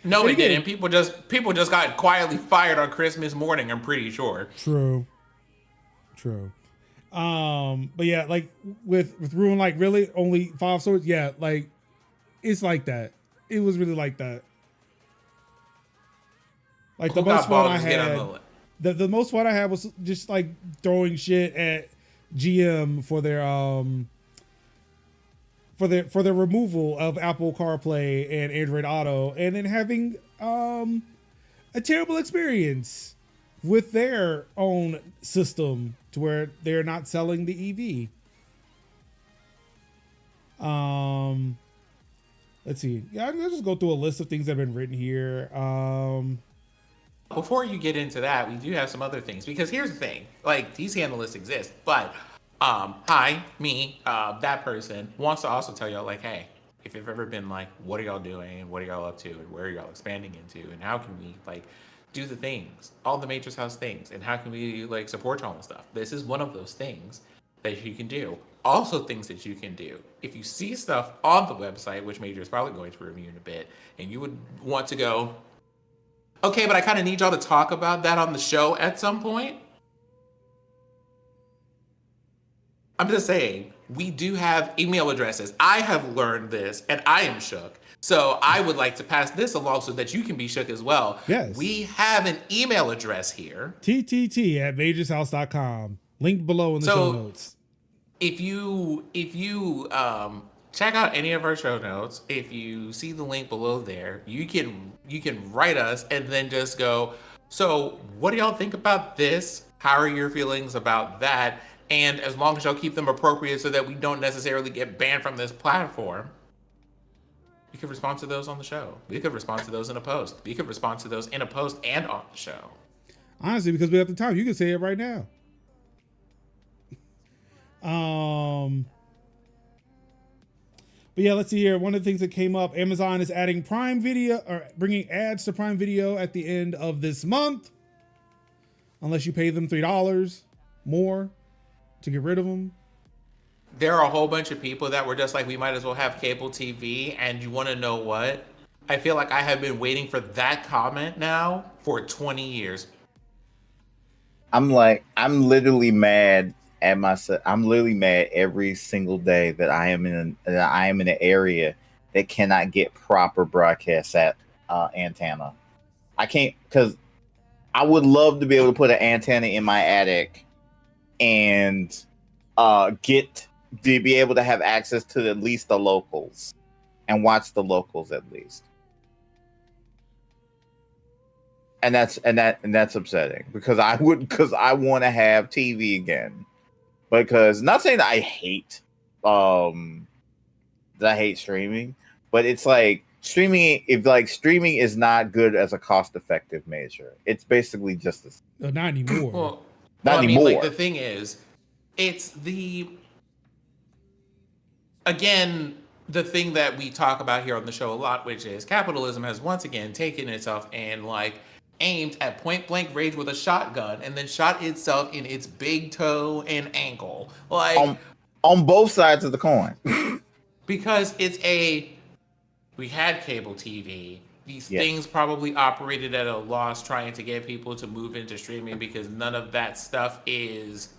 No, it didn't. People just got quietly fired on Christmas morning, I'm pretty sure. True. But yeah, like with Ruin, like really only 5 swords. Yeah, like it's like that. It was really like that. Like the most fun I had, the most fun I had was just like throwing shit at GM for for the removal of Apple CarPlay and Android Auto, and then having a terrible experience with their own system to where they're not selling the EV. Let's see. Yeah, let's just go through a list of things that have been written here. Before you get into that, we do have some other things, because here's the thing: like, these analysts exist, but that person wants to also tell y'all, like, hey, if you've ever been like, what are y'all doing? What are y'all up to? And where are y'all expanding into? And how can we like do the things, all the Matrix House things, and how can we like support y'all and stuff? This is one of those things that you can do. Also, things that you can do if you see stuff on the website, which Major is probably going to review in a bit, and you would want to go, okay, but I kind of need y'all to talk about that on the show at some point. I'm just saying, we do have email addresses. I have learned this, and I am shook. So I would like to pass this along so that you can be shook as well. Yes. We have an email address here. ttt@majorshouse.com. Linked below in the show notes. If you check out any of our show notes, if you see the link below there, you can write us and then just go, so what do y'all think about this? How are your feelings about that? And as long as y'all keep them appropriate so that we don't necessarily get banned from this platform, we could respond to those on the show. We could respond to those in a post. We could respond to those in a post and on the show. Honestly, because we have the time, you can say it right now. But yeah, let's see here. One of the things that came up, Amazon is adding Prime Video, or bringing ads to Prime Video at the end of this month, unless you pay them $3 more to get rid of them. There are a whole bunch of people that were just like, we might as well have cable TV. And you want to know what? I feel like I have been waiting for that comment now for 20 years. I'm literally mad at myself. I'm literally mad every single day that I am in an area that cannot get proper broadcast at antenna. I can't, because I would love to be able to put an antenna in my attic and be able to have access to at least the locals and watch the locals at least. And that's upsetting because I want to have TV again. Because not saying that I hate streaming, but it's like streaming is not good as a cost-effective measure. It's basically just this. Not anymore. Not anymore. I mean, like, the thing is, it's the thing that we talk about here on the show a lot, which is capitalism has once again taken itself and like aimed at point blank range with a shotgun and then shot itself in its big toe and ankle, like on both sides of the coin. Because we had cable TV. These Yes. things probably operated at a loss trying to get people to move into streaming because none of that stuff is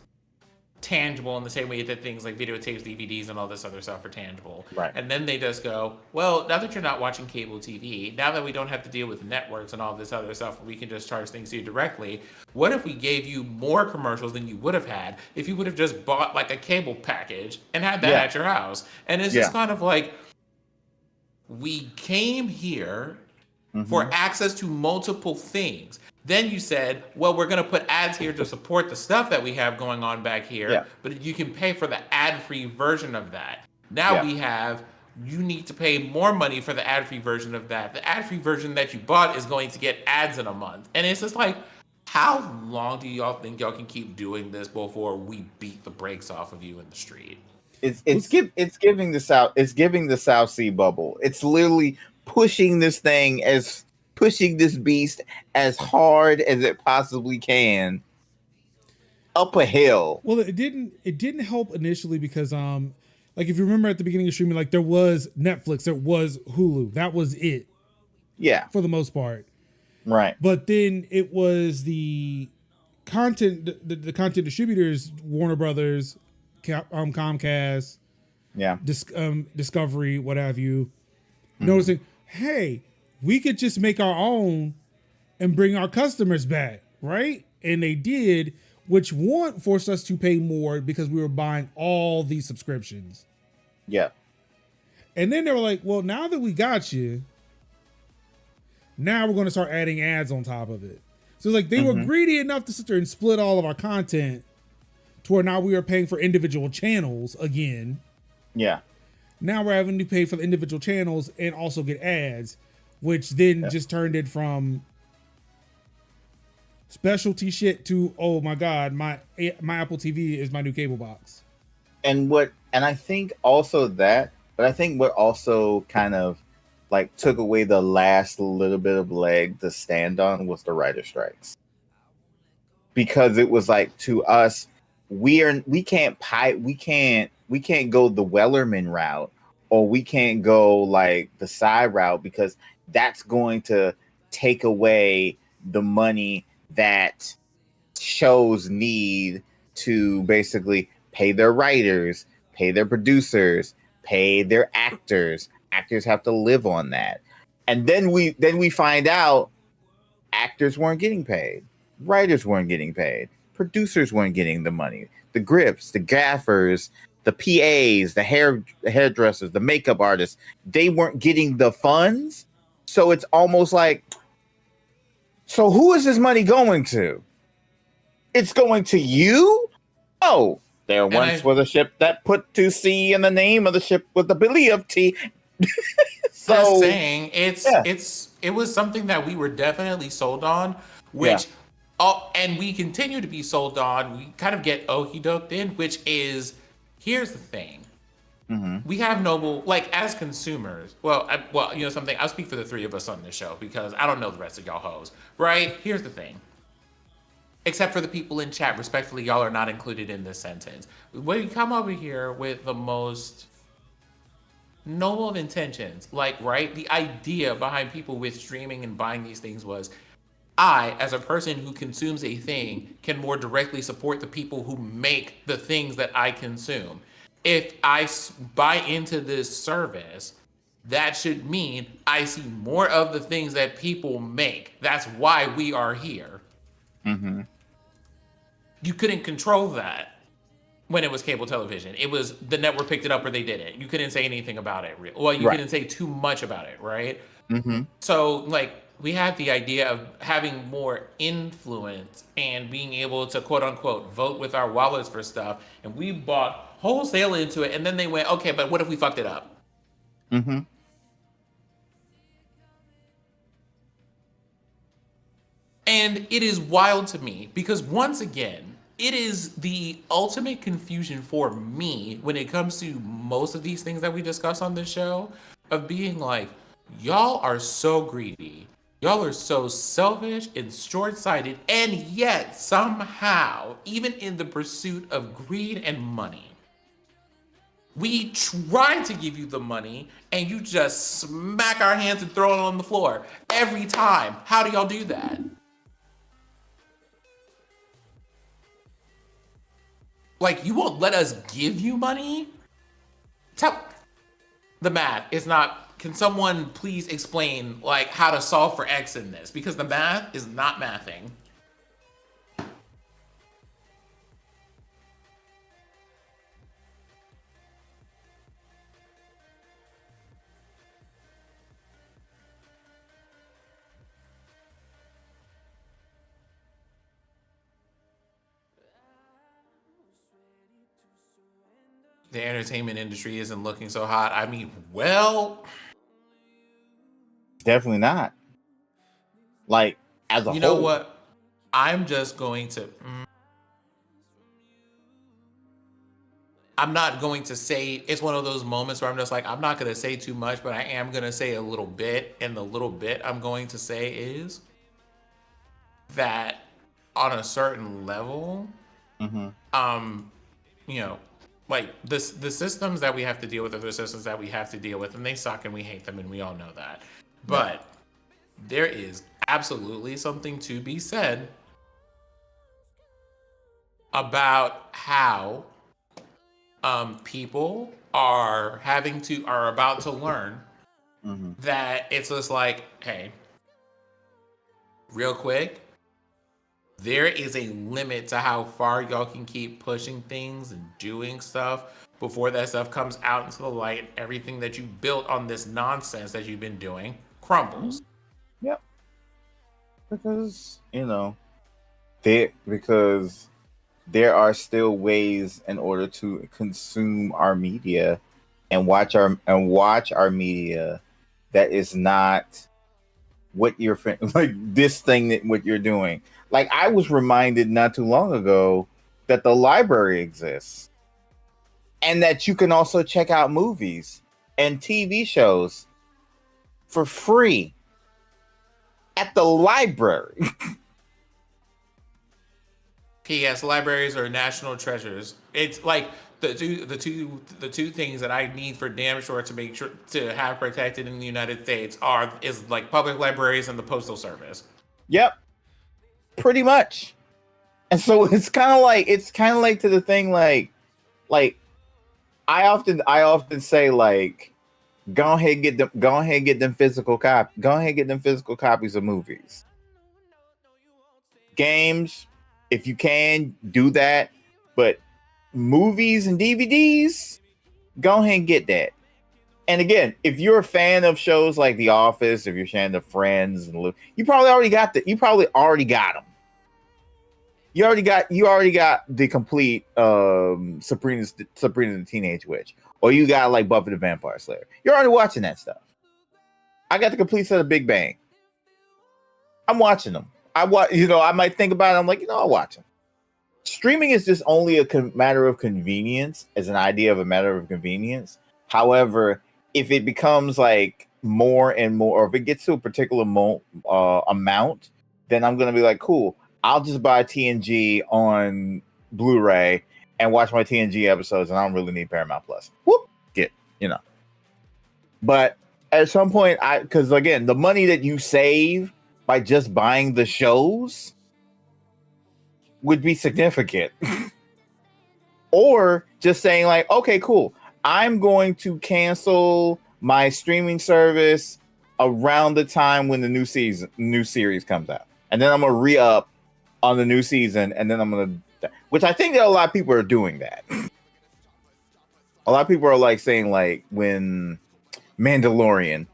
tangible in the same way that things like videotapes, DVDs, and all this other stuff are tangible. Right. And then they just go, well, now that you're not watching cable TV, now that we don't have to deal with networks and all this other stuff, we can just charge things to you directly. What if we gave you more commercials than you would have had if you would have just bought like a cable package and had that at your house? And it's just kind of like, we came here for access to multiple things. Then you said, well, we're going to put ads here to support the stuff that we have going on back here, but you can pay for the ad-free version of that. Now you need to pay more money for the ad-free version of that. The ad-free version that you bought is going to get ads in a month. And it's just like, how long do y'all think y'all can keep doing this before we beat the brakes off of you in the street? It's giving the South Sea bubble. It's literally pushing this beast as hard as it possibly can up a hill. Well, it didn't help initially because like if you remember at the beginning of streaming, like there was Netflix, there was Hulu, that was it. Yeah, for the most part. Right. But then it was the content distributors, Warner Brothers, Comcast, Discovery, what have you, noticing, hey, we could just make our own and bring our customers back, right? And they did, which forced us to pay more because we were buying all these subscriptions. Yeah. And then they were like, well, now that we got you, now we're going to start adding ads on top of it. So like they were greedy enough to sit there and split all of our content to where now we are paying for individual channels again. Yeah. Now we're having to pay for the individual channels and also get ads, which then just turned it from specialty shit to, oh my God, my Apple TV is my new cable box. And I think also that, but I think what also kind of like took away the last little bit of leg to stand on was the writer strikes. Because it was like, to us, we can't go the Wellerman route, or we can't go like the side route, because that's going to take away the money that shows need to basically pay their writers, pay their producers, pay their actors. Actors have to live on that. And then we find out actors weren't getting paid. Writers weren't getting paid. Producers weren't getting the money. The grips, the gaffers, the PAs, the hairdressers, the makeup artists, they weren't getting the funds. So it's almost like, so who is this money going to? It's going to you? Oh, there once was a ship that put to sea, and the name of the ship was the Billy of Tea. So just saying, it was something that we were definitely sold on, which and we continue to be sold on. We kind of get okie doked in, which is, here's the thing. We have noble, like, as consumers, something, I'll speak for the three of us on this show because I don't know the rest of y'all hoes, right? Here's the thing. Except for the people in chat, respectfully, y'all are not included in this sentence. We come over here with the most noble of intentions, like, right? The idea behind people with streaming and buying these things was, I, as a person who consumes a thing, can more directly support the people who make the things that I consume. If I buy into this service, that should mean I see more of the things that people make. That's why we are here. You couldn't control that when it was cable television. It was the network picked it up or they didn't. You couldn't say anything about it. Well, you couldn't say too much about it, right? So, like, we had the idea of having more influence and being able to, quote unquote, vote with our wallets for stuff. And we bought wholesale into it. And then they went, okay, but what if we fucked it up? And it is wild to me because, once again, it is the ultimate confusion for me when it comes to most of these things that we discuss on this show, of being like, y'all are so greedy. Y'all are so selfish and short-sighted, and yet somehow, even in the pursuit of greed and money, we try to give you the money and you just smack our hands and throw it on the floor every time. How do y'all do that? Like, you won't let us give you money? The math is not. Can someone please explain, like, how to solve for X in this? Because the math is not mathing. The entertainment industry isn't looking so hot. I mean, well, definitely not. Like, as a whole. You know what? I'm just going to. I'm not going to say, it's one of those moments where I'm just like, I'm not going to say too much, but I am going to say a little bit. And the little bit I'm going to say is that on a certain level, you know, like the systems that we have to deal with are the systems that we have to deal with, and they suck and we hate them and we all know that. But there is absolutely something to be said about how people are about to learn that it's just like, hey, real quick, there is a limit to how far y'all can keep pushing things and doing stuff before that stuff comes out into the light. Everything that you built on this nonsense that you've been doing crumbles. Yep. Because, because there are still ways in order to consume our media and watch our media that is not what you're like this thing that what you're doing. Like, I was reminded not too long ago that the library exists and that you can also check out movies and TV shows for free at the library. P.S. Libraries are national treasures. It's like the two things that I need for damn sure to make sure to have protected in the United States is like public libraries and the postal service. Yep, pretty much. And so it's kind of like to the thing like I often say, like, go ahead and get them physical copies of movies, games, if you can do that. But movies and DVDs, go ahead and get that. And again, if you're a fan of shows like The Office, if you're a fan of Friends, and you probably already got them. You already got the complete Sabrina the Teenage Witch, or you got like Buffy the Vampire Slayer. You're already watching that stuff. I got the complete set of Big Bang. I'm watching them. I might think about it. I'm like, I'll watch them. Streaming is just only a matter of convenience, as an idea of a matter of convenience. However, if it becomes like more and more, or if it gets to a particular amount, then I'm gonna be like, cool. I'll just buy TNG on Blu-ray and watch my TNG episodes, and I don't really need Paramount Plus. Whoop, But at some point, because again, the money that you save by just buying the shows would be significant. Or just saying like, okay, cool. I'm going to cancel my streaming service around the time when the new series comes out, and then I'm gonna re-up on the new season, and then I'm gonna, which I think that a lot of people are doing that. A lot of people are like saying, like, when Mandalorian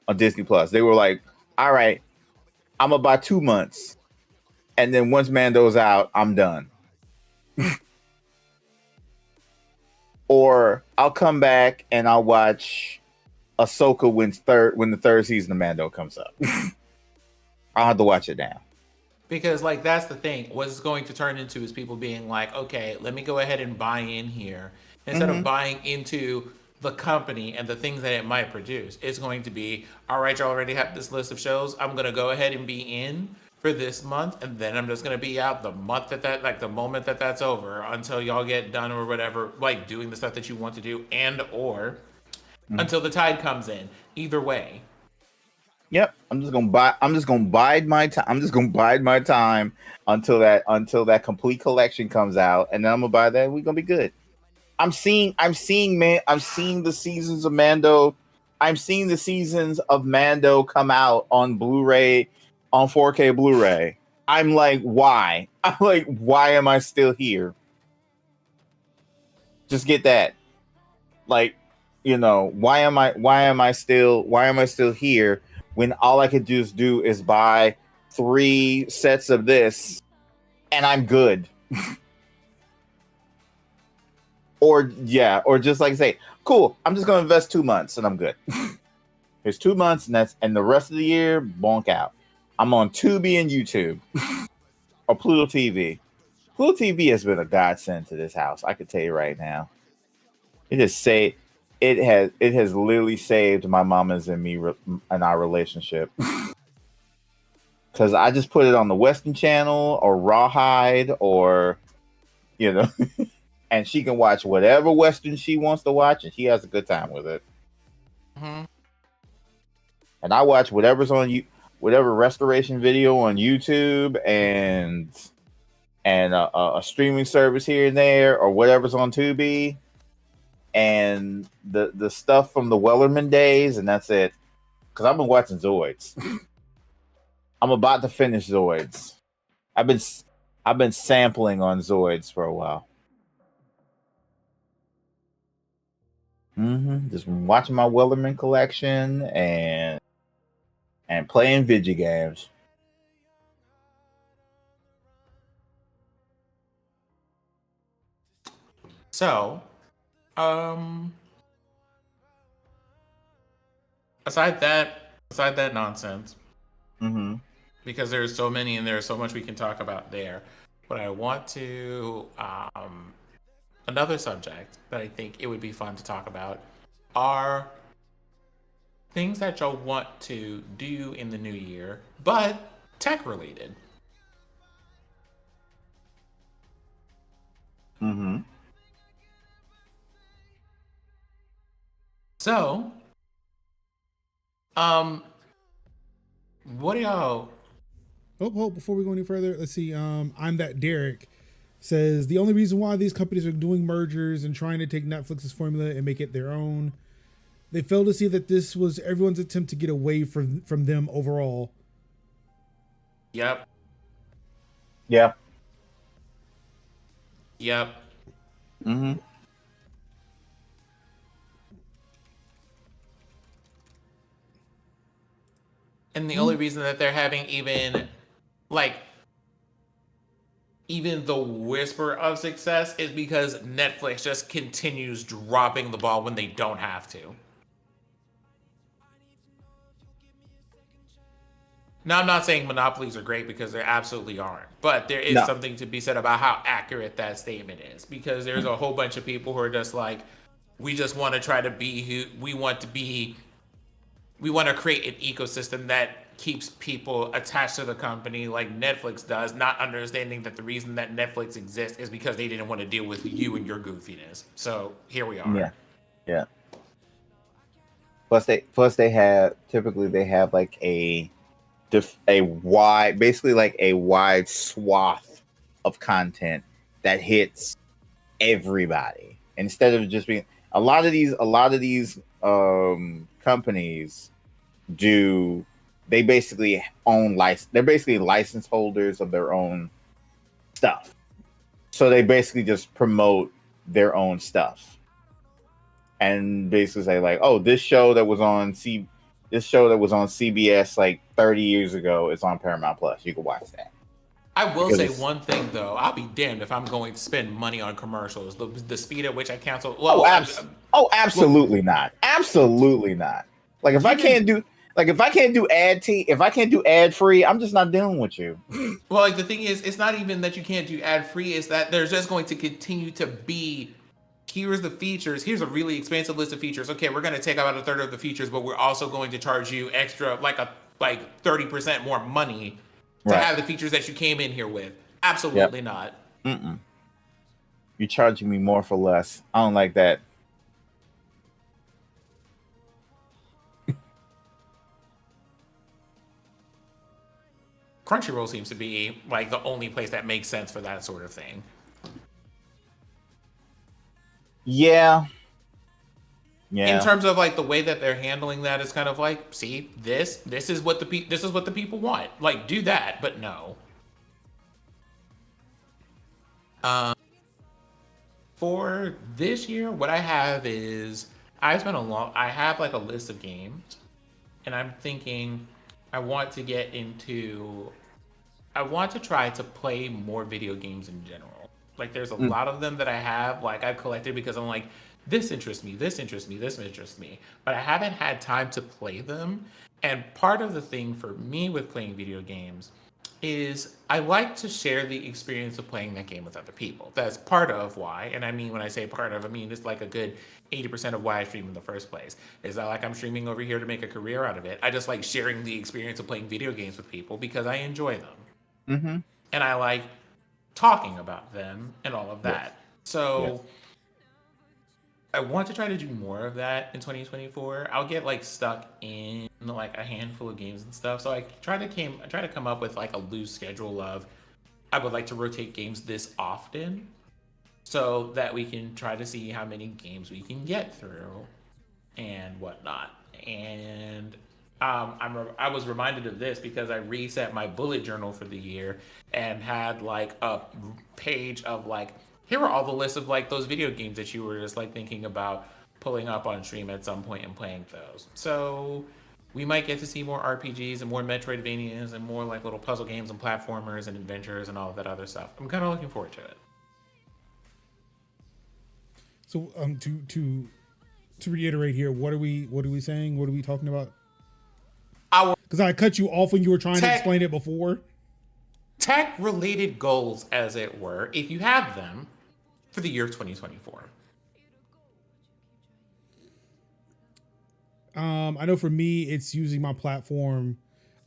on Disney Plus, they were like, all right, I'm gonna buy 2 months, and then once Mando's out, I'm done. Or I'll come back and I'll watch Ahsoka when the third season of Mando comes up. I'll have to watch it now. Because, like, that's the thing. What it's going to turn into is people being like, okay, let me go ahead and buy in here. Instead of buying into the company and the things that it might produce, it's going to be, all right, you already have this list of shows. I'm going to go ahead and be in for this month, and then I'm just going to be out the month the moment that's over, until y'all get done or whatever, like, doing the stuff that you want to do, and or until the tide comes in. Either way. Yep, I'm just gonna bide my time. I'm just gonna bide my time until that complete collection comes out, and then I'm gonna buy that, and we're gonna be good. I'm seeing the seasons of Mando. I'm seeing the seasons of Mando come out on Blu-ray, on 4K Blu-ray. I'm like, why? I'm like, why am I still here? Just get that. Like, why am I still here when all I could just do is buy 3 sets of this and I'm good? Or just like say, cool, I'm just gonna invest 2 months and I'm good. Here's 2 months, and the rest of the year, bonk out. I'm on Tubi and YouTube. Or Pluto TV. Pluto TV has been a godsend to this house, I could tell you right now. It has literally saved my mama's and me and our relationship. Because I just put it on the Western Channel or Rawhide, or and she can watch whatever Western she wants to watch, and she has a good time with it. Mm-hmm. And I watch whatever's on whatever restoration video on YouTube, and a streaming service here and there, or whatever's on Tubi, and the stuff from the Wellerman days, and that's it. Because I've been watching Zoids. I'm about to finish Zoids. I've been s- I've been sampling on Zoids for a while. Just watching my Wellerman collection and playing video games. So, aside that nonsense, Mm-hmm. because there's so many and there's so much we can talk about there. But I want to another subject that I think it would be fun to talk about are things that y'all want to do in the new year, but tech related. Mm-hmm. So, um, what do y'all? Oh, before we go any further, let's see. I'm that Derek says the only reason why these companies are doing mergers and trying to take Netflix's formula and make it their own, they fail to see that this was everyone's attempt to get away from them overall. Yep, Yeah. yep. Mm-hmm. And the only reason that they're having like even the whisper of success is because Netflix just continues dropping the ball when they don't have to. Now, I'm not saying monopolies are great because they absolutely aren't, but there is No. something to be said about how accurate that statement is because there's a whole bunch of people who are just like, we just want to try to be who we want to be. We want to create an ecosystem that keeps people attached to the company like Netflix does, not understanding that the reason that Netflix exists is because they didn't want to deal with you and your goofiness. So here we are. Yeah. Yeah. Plus they have typically they have like a wide, basically like a wide swath of content that hits everybody instead of just being a lot of these companies do they basically own license they're basically license holders of their own stuff, so they basically just promote their own stuff and basically say like, oh, this show that was on CBS like 30 years ago is on Paramount Plus, you can watch that I will because say it's one thing though. I'll be damned if I'm going to spend money on commercials. The speed at which I cancel. Oh, Well, well, absolutely not. Absolutely not. Like if I given can't do if I can't do ad free, I'm just not dealing with you. well, like the thing is, it's not even that you can't do ad free. It's that there's just going to continue to be. Here's the features. Here's a really expansive list of features. Okay, we're going to take out a third of the features, but we're also going to charge you extra, like 30% more money to Right. have the features that you came in here with. Yep. Absolutely not. Mm-mm. You're charging me more for less. I don't like that. Crunchyroll seems to be like the only place that makes sense for that sort of thing. Yeah. In Yeah. terms of like the way that they're handling that is kind of like, see, this is what this is what the people want. Like, do that, but no. For this year, what I have is I have like a list of games, and I'm thinking I want to get into I want to try to play more video games in general. Like there's a Mm. lot of them that I have, like I've collected because I'm like, this interests me, this interests me, this interests me. But I haven't had time to play them. And part of the thing for me with playing video games is I like to share the experience of playing that game with other people. That's part of why. And I mean, when I say part of, I mean it's like a good 80% of why I stream in the first place. Is not like I'm streaming over here to make a career out of it. I just like sharing the experience of playing video games with people because I enjoy them. Mm-hmm. And I like talking about them and all of Yes. that. So Yes. I want to try to do more of that in 2024. I'll get like stuck in like a handful of games and stuff. So I try to come up with like a loose schedule of I would like to rotate games this often so that we can try to see how many games we can get through and whatnot. And I was reminded of this because I reset my bullet journal for the year and had like a page of like, here are all the lists of like those video games that you were just like thinking about pulling up on stream at some point and playing those. So we might get to see more RPGs and more Metroidvanias and more like little puzzle games and platformers and adventures and all of that other stuff. I'm kind of looking forward to it. So to reiterate here, what are we saying? What are we talking about? Because I cut you off when you were trying to explain it before. Tech related goals, as it were, if you have them, for the year of 2024. I know for me, it's using my platform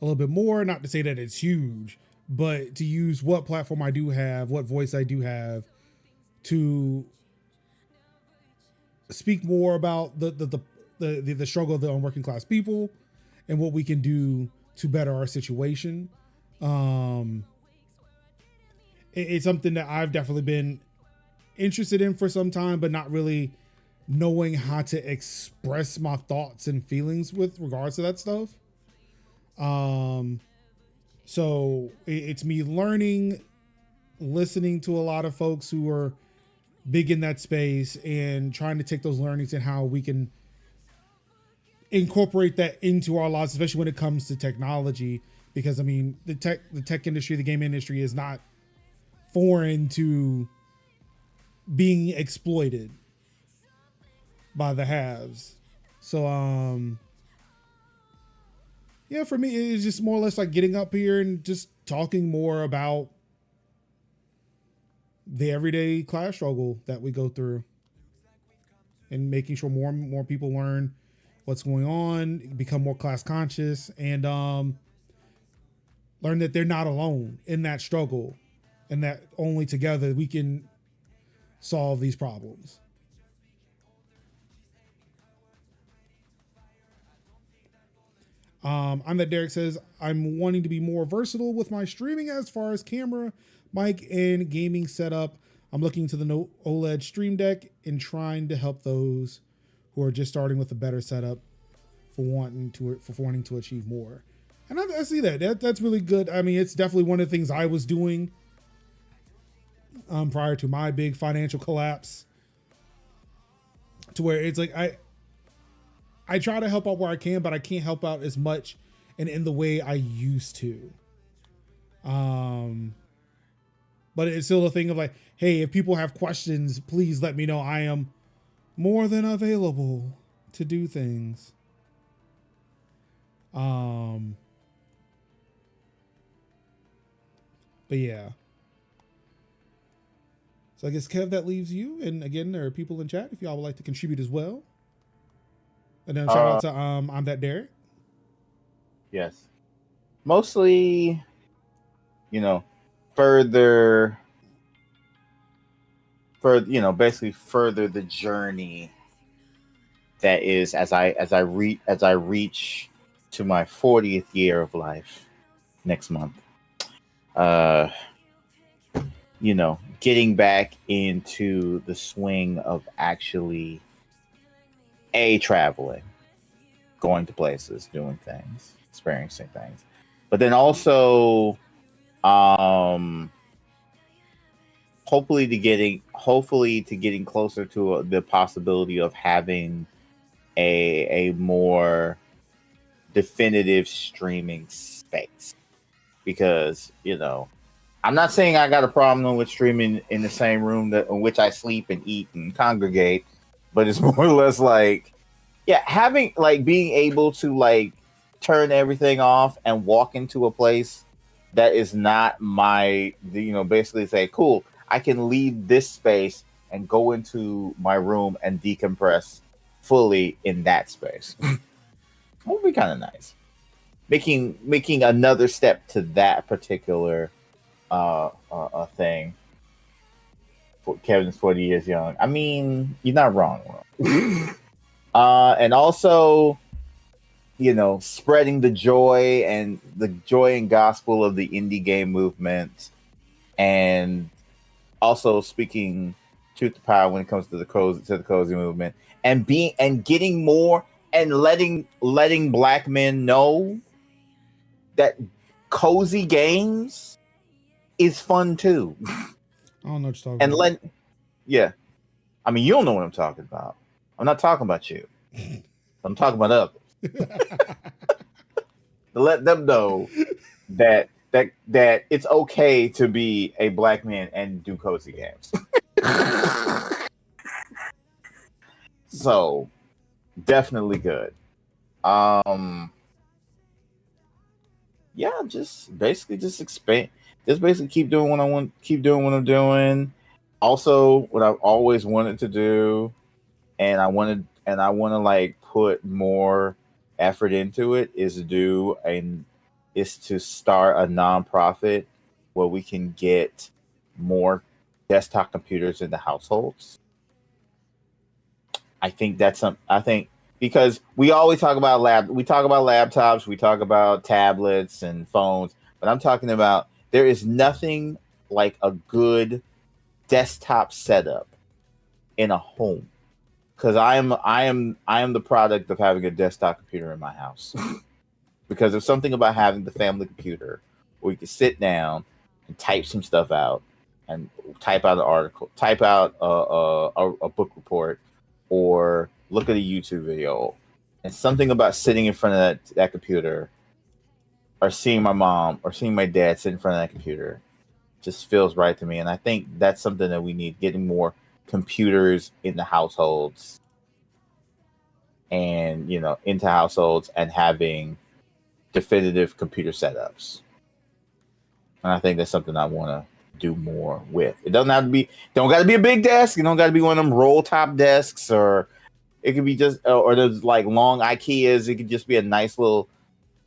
a little bit more. Not to say that it's huge, but to use what platform I do have, what voice I do have, to speak more about the struggle of the working class people and what we can do to better our situation. It's something that I've definitely been interested in for some time, but not really knowing how to express my thoughts and feelings with regards to that stuff. So it's me learning, listening to a lot of folks who are big in that space and trying to take those learnings and how we can incorporate that into our lives, especially when it comes to technology. Because I mean, the tech industry, the game industry is not foreign to being exploited by the haves. So yeah, for me, it's just more or less like getting up here and just talking more about the everyday class struggle that we go through and making sure more and more people learn what's going on, become more class conscious, and learn that they're not alone in that struggle and that only together we can solve these problems. I'm that Derek says, I'm wanting to be more versatile with my streaming as far as camera, mic, and gaming setup. I'm looking to the OLED Stream Deck and trying to help those who are just starting with a better setup for wanting to achieve more. And I see that's really good. I mean, it's definitely one of the things I was doing prior to my big financial collapse, to where it's like I try to help out where I can, but I can't help out as much and in the way I used to. But it's still a thing of like, hey, if people have questions, please let me know. I am more than available to do things. But yeah. So I guess, Kev, that leaves you. And again, there are people in chat if y'all would like to contribute as well. And then shout out to I'm that Derek. Yes. Mostly, further the journey that is as I reach to my 40th year of life next month. Getting back into the swing of actually traveling, going to places, doing things, experiencing things, but then also hopefully to getting closer to the possibility of having a more definitive streaming space, because I'm not saying I got a problem with streaming in the same room in which I sleep and eat and congregate, but it's more or less like, having being able to turn everything off and walk into a place that is not my, basically say, cool, I can leave this space and go into my room and decompress fully in that space. Would be kind of nice. Making another step to that particular thing. Kevin's 40 years young. I mean, you're not wrong. And also, spreading the joy and gospel of the indie game movement, and also speaking truth to power when it comes to the cozy movement, and getting more and letting black men know that cozy games is fun too. I don't know what you're talking And about. yeah, I mean, you don't know what I'm talking about. I'm not talking about you. I'm talking about others. To let them know that it's okay to be a black man and do cozy games. So definitely good. Yeah, just basically just expand. Just basically keep doing what I want. Keep doing what I'm doing. Also, what I've always wanted to do, and I want to like put more effort into it, is to start a nonprofit where we can get more desktop computers into households. I think because we always talk about we talk about laptops, we talk about tablets and phones, but I'm talking about there is nothing like a good desktop setup in a home. Because I am the product of having a desktop computer in my house. Because there's something about having the family computer where you can sit down and type some stuff out, and type out an article, type out a book report, or look at a YouTube video. And something about sitting in front of that computer, or seeing my mom or seeing my dad sit in front of that computer, just feels right to me. And I think that's something that we need, getting more computers in the households, and into households, and having definitive computer setups. And I think that's something I want to do more with. It don't got to be a big desk. It don't got to be one of them roll top desks, or it could be just, or those like long IKEAs. It could just be a nice little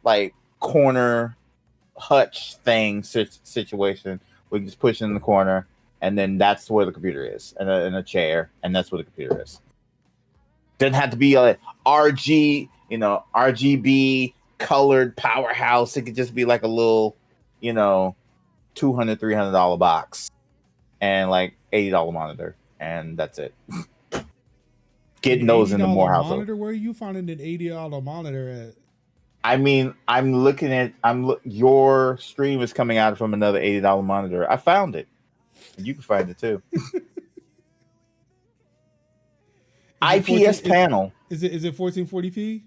like corner hutch thing situation. We can just push it in the corner, and then that's where the computer is, and a chair, and that's where the computer is. Doesn't have to be a RGB colored powerhouse. It could just be like a little, $200-$300 box, and like $80 monitor, and that's it. Getting those into more households. Monitor? Where are you finding an $80 monitor at? I mean, I'm looking at your stream is coming out from another $80 monitor. I found it. You can find it too. IPS panel. Is it 1440p?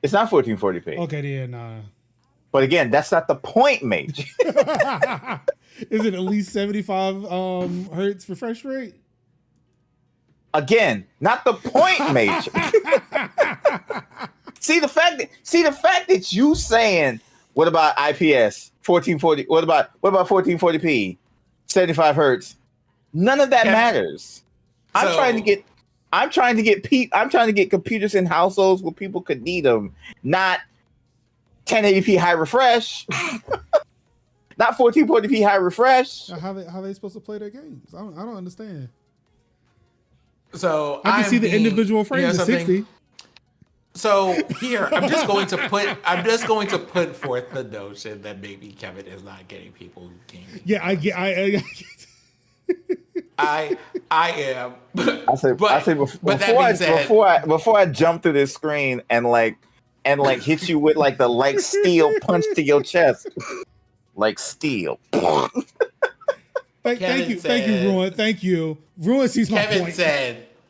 It's not 1440p. Okay, then. But again, that's not the point, mate. Is it at least 75 hertz refresh rate? Again, not the point, mate. See the fact that you saying, what about IPS 1440? What about 1440p, 75 hertz? None of that matters. I'm trying to get computers in households where people could need them, not 1080p high refresh, not 1440p high refresh. How they supposed to play their games? I don't understand. So I can see the individual frames at 60. So here, I'm just going to put forth the notion that maybe Kevin is not getting people gaming. Yeah, I am. Before I jump through this screen and hit you with like the like steel punch to your chest, like steel. Thank you, Ruin. Thank you. Ruin sees my point.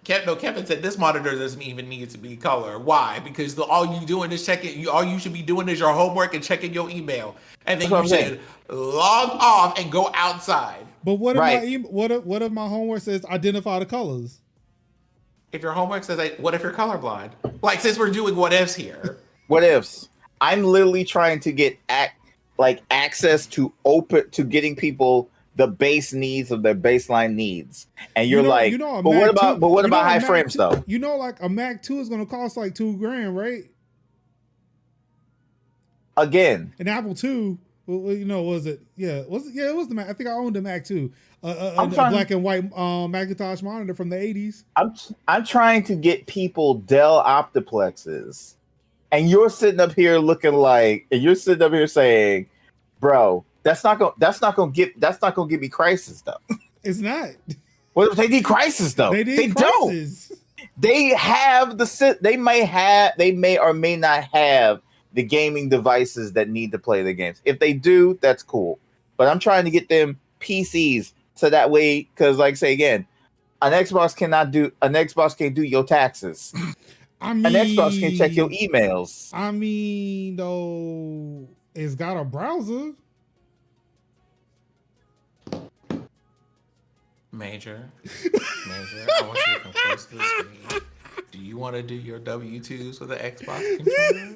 Kevin said this monitor doesn't even need to be color. Why? Because all you doing is checking. All you should be doing is your homework and checking your email, and then you should log off and go outside. But what if my homework says identify the colors? If your homework says, what if you're colorblind? Like, since we're doing what ifs here. What ifs? I'm literally trying to get access to getting people the base needs of their baseline needs, and you're but what about high frames though? Like a Mac 2 is going to cost like $2,000, right? Again, an Apple 2. Was it? Yeah, it was the Mac. I think I owned a Mac 2, a black and white Macintosh monitor from the 80s. I'm trying to get people Dell Optiplexes, and you're sitting up here saying, "Bro, that's not gonna get me crisis though." It's not. Well, they need crisis though. They need crisis. They have they may or may not have the gaming devices that need to play the games. If they do, that's cool. But I'm trying to get them PCs so that way, because like I say again, an Xbox can't do your taxes. I mean, An Xbox can check your emails. I mean, though, it's got a browser. Major, I want you to come close to the screen. Do you want to do your W-2s with the Xbox controller?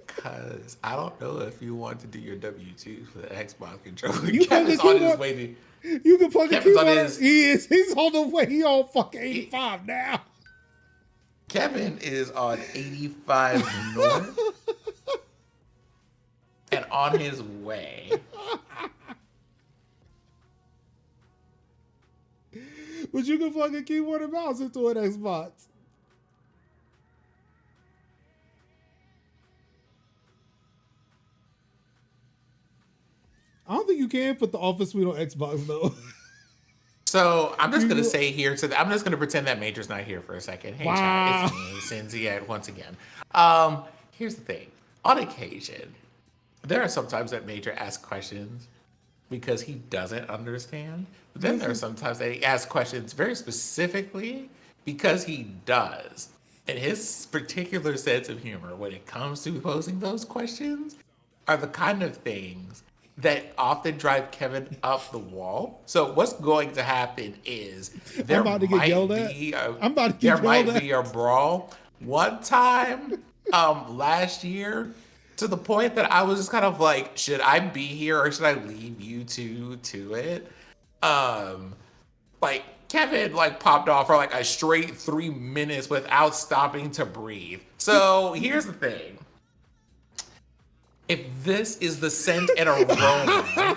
Because I don't know if you want to do your W-2s with the Xbox controller. Kevin's on his way to... You can plug the Kevin's on keyboard. his... He's on the way. He on fucking 85 now. Kevin is on 85 North and on his way. But you can plug a keyboard and mouse into an Xbox. I don't think you can put the Office Suite on Xbox though. So I'm just gonna say here I'm just gonna pretend that Major's not here for a second. Hey, chat, it's me, Cinzia, once again. Here's the thing. On occasion, there are sometimes that Major asks questions because he doesn't understand. But then there are sometimes that he asks questions very specifically because he does. And his particular sense of humor when it comes to posing those questions are the kind of things that often drive Kevin up the wall. So what's going to happen is there might be a brawl. One time last year, to the point that I was just kind of like, should I be here or should I leave you two to it? Like Kevin like popped off for like a straight 3 minutes without stopping to breathe. So here's the thing. If this is the scent and aroma,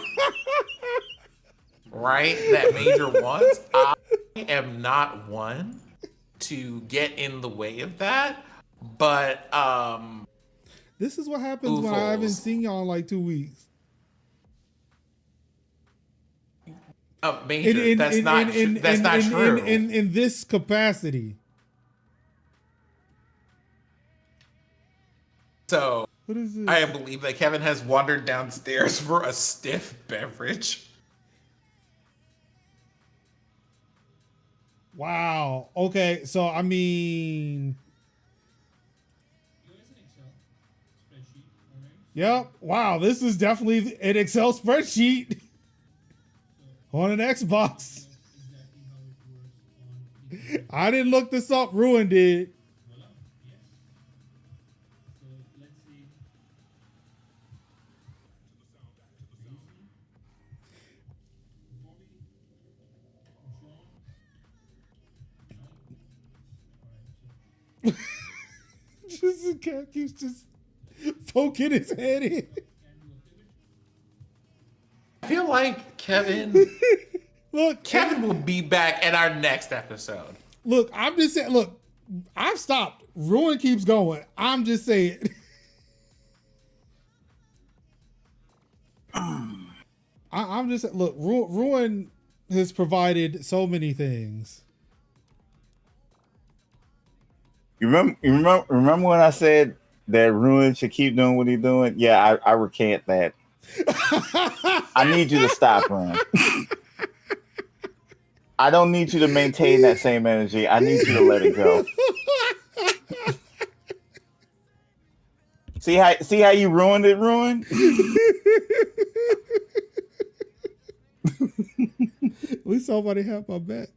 right, that Major wants, I am not one to get in the way of that. But this is what happens when I haven't seen y'all in like 2 weeks. Major, that's not true. In this capacity. So what is this? I believe that Kevin has wandered downstairs for a stiff beverage. Wow. Okay, so I mean, yep. Wow, this is definitely an Excel spreadsheet on an Xbox. I didn't look this up. Ruin did. Just cat keeps just poking his head in. I feel like Kevin will be back in our next episode. Look, I'm just saying, look, I've stopped. Ruin keeps going. I'm just saying. I'm just look, Ruin has provided so many things. You remember when I said that Ruin should keep doing what he's doing? Yeah, I recant that. I need you to stop, Ruin. I don't need you to maintain that same energy. I need you to let it go. See how you ruined it, Ruin? At least somebody have my back.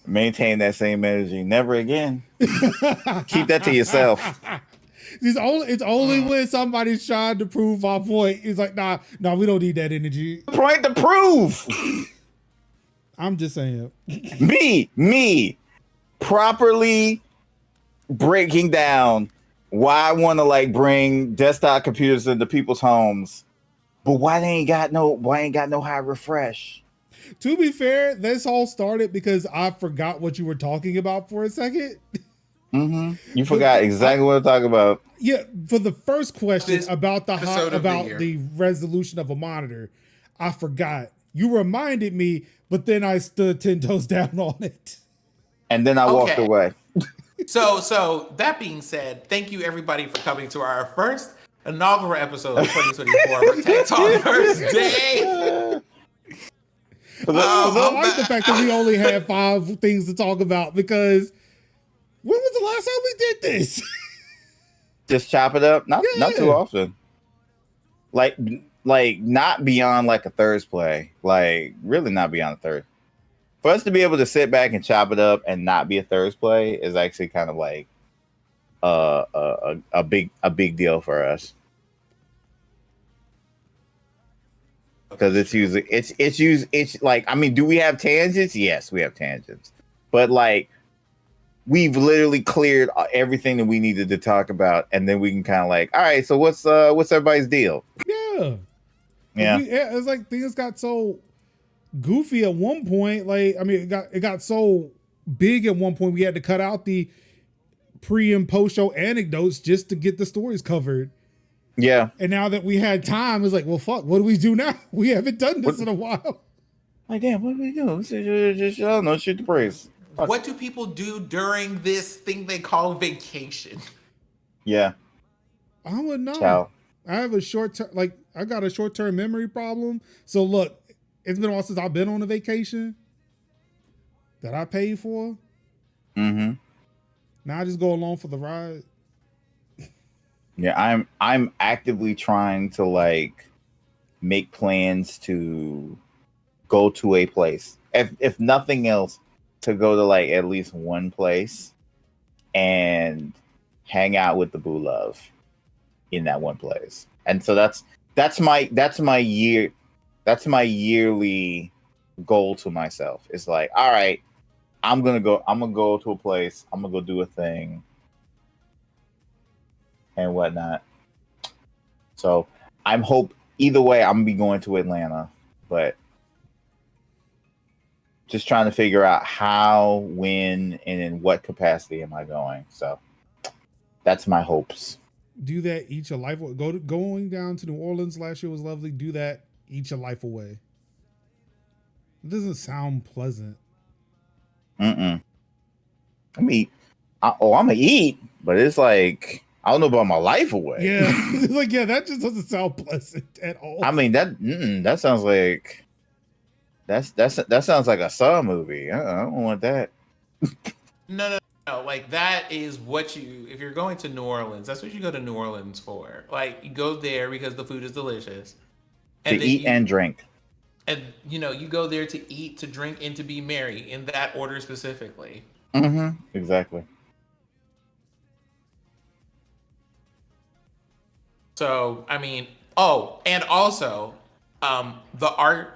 Maintain that same energy. Never again. Keep that to yourself. It's only when somebody's trying to prove my point. It's like, nah, we don't need that energy. Point to prove. I'm just saying. Me properly breaking down why I want to like bring desktop computers into people's homes, but why ain't got no high refresh. To be fair, this all started because I forgot what you were talking about for a second. Mm-hmm. You forgot exactly what I'm talking about. Yeah, for the first question about the resolution of a monitor, I forgot. You reminded me, but then I stood 10 toes down on it. And then I walked Okay. away. So that being said, thank you everybody for coming to our first inaugural episode of 2024 for Tech Talk Thursday. I like the fact that we only had 5 things to talk about, because when was the last time we did this? Just chop it up. Not too Yeah. often. Like not beyond like a Thursday play. Like really not beyond a third. For us to be able to sit back and chop it up and not be a Thursday play is actually kind of like a big deal for us. Because it's like, I mean, do we have tangents? Yes, we have tangents, but like we've literally cleared everything that we needed to talk about, and then we can kind of like, all right, so what's everybody's deal? Yeah. Yeah. It's like things got so goofy at one point. Like, I mean, it got so big at one point we had to cut out the pre and post show anecdotes just to get the stories covered. Yeah. And now that we had time, it's like, well, fuck, what do we do now? We haven't done this in a while. Like, damn, what do we do? Just, I don't know, shoot the breeze. What do people do during this thing they call vacation? Yeah. I would know. Ciao. I have a I got a short-term memory problem. So look, it's been a while since I've been on a vacation that I paid for. Mm-hmm. Now I just go along for the ride. Yeah, I'm actively trying to like make plans to go to a place. If nothing else, to go to like at least one place and hang out with the boo love in that one place. And so that's my yearly goal to myself. It's like, all right, I'm gonna go to a place, I'm gonna go do a thing and whatnot. So I'm either way I'm gonna be going to Atlanta, but just trying to figure out how, when, and in what capacity am I going. So that's my hopes. Do that, eat your life. Going down to New Orleans last year was lovely. Do that, eat your life away. It doesn't sound pleasant. I'm gonna eat, but it's like I don't know about my life away. Yeah, like that just doesn't sound pleasant at all. I mean that sounds like that sounds like a Saw movie. I don't want that. No. Like that is what if you're going to New Orleans, that's what you go to New Orleans for. Like you go there because the food is delicious. And to eat and drink. And you go there to eat, to drink, and to be merry in that order specifically. Mm-hmm. Exactly. So I mean, and also, the art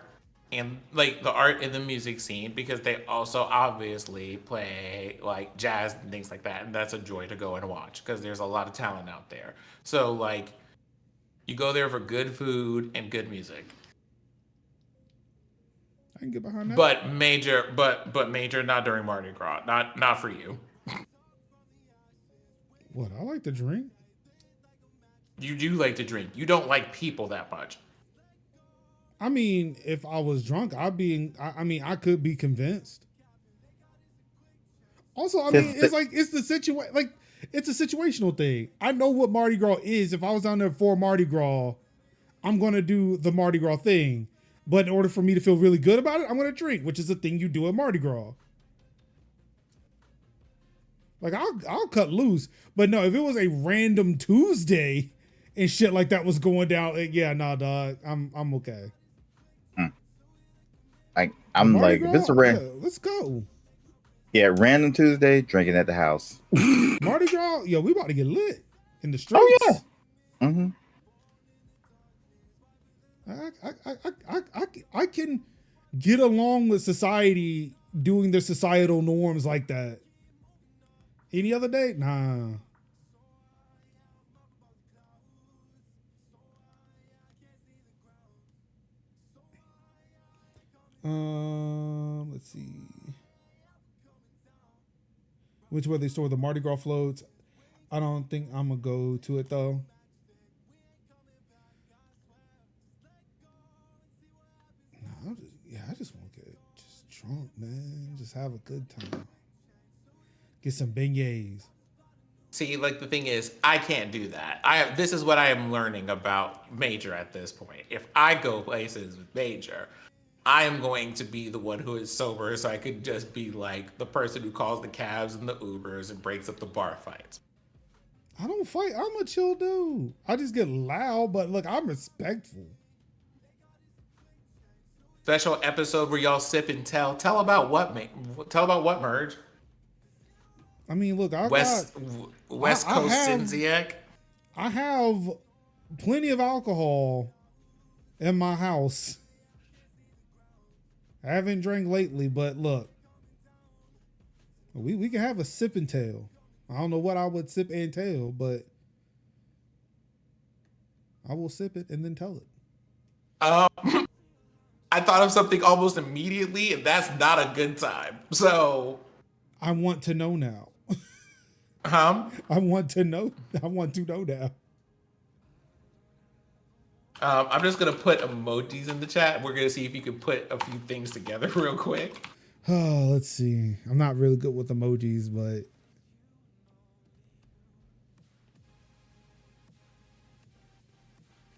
and like the art in the music scene, because they also obviously play like jazz and things like that, and that's a joy to go and watch because there's a lot of talent out there. So like, you go there for good food and good music. I can get behind that. But major not during Mardi Gras, not for you. What, I like to drink. You do like to drink. You don't like people that much. I mean, if I was drunk, I could be convinced. Also, I mean, it's like it's a situational thing. I know what Mardi Gras is. If I was down there for Mardi Gras, I'm gonna do the Mardi Gras thing. But in order for me to feel really good about it, I'm gonna drink, which is a thing you do at Mardi Gras. Like I'll cut loose, but no, if it was a random Tuesday and shit like that was going down, yeah, nah, dog, I'm okay. I'm like, if it's a let's go. Yeah, random Tuesday, drinking at the house. Mardi Gras, yo, we about to get lit in the streets. Oh yeah. Mm-hmm. I can get along with society doing their societal norms like that. Any other day? Nah. Let's see. Which way they store the Mardi Gras floats? I don't think I'm gonna go to it though. No, I just want to get just drunk, man. Just have a good time. Get some beignets. See, like the thing is, I can't do that. This is what I am learning about Major at this point. If I go places with Major, I am going to be the one who is sober, so I could just be like the person who calls the cabs and the Ubers and breaks up the bar fights. I don't fight. I'm a chill dude. I just get loud, but look, I'm respectful. Special episode where y'all sip and tell. Tell about what, Tell about what, Merge? I mean, look, West Coast Cinziac. I have plenty of alcohol in my house. I haven't drank lately, but look, we can have a sip and tell. I don't know what I would sip and tell, but I will sip it and then tell it. I thought of something almost immediately, and that's not a good time. So I want to know now. I want to know now. I'm just gonna put emojis in the chat. We're gonna see if you can put a few things together real quick. Oh, let's see. I'm not really good with emojis, but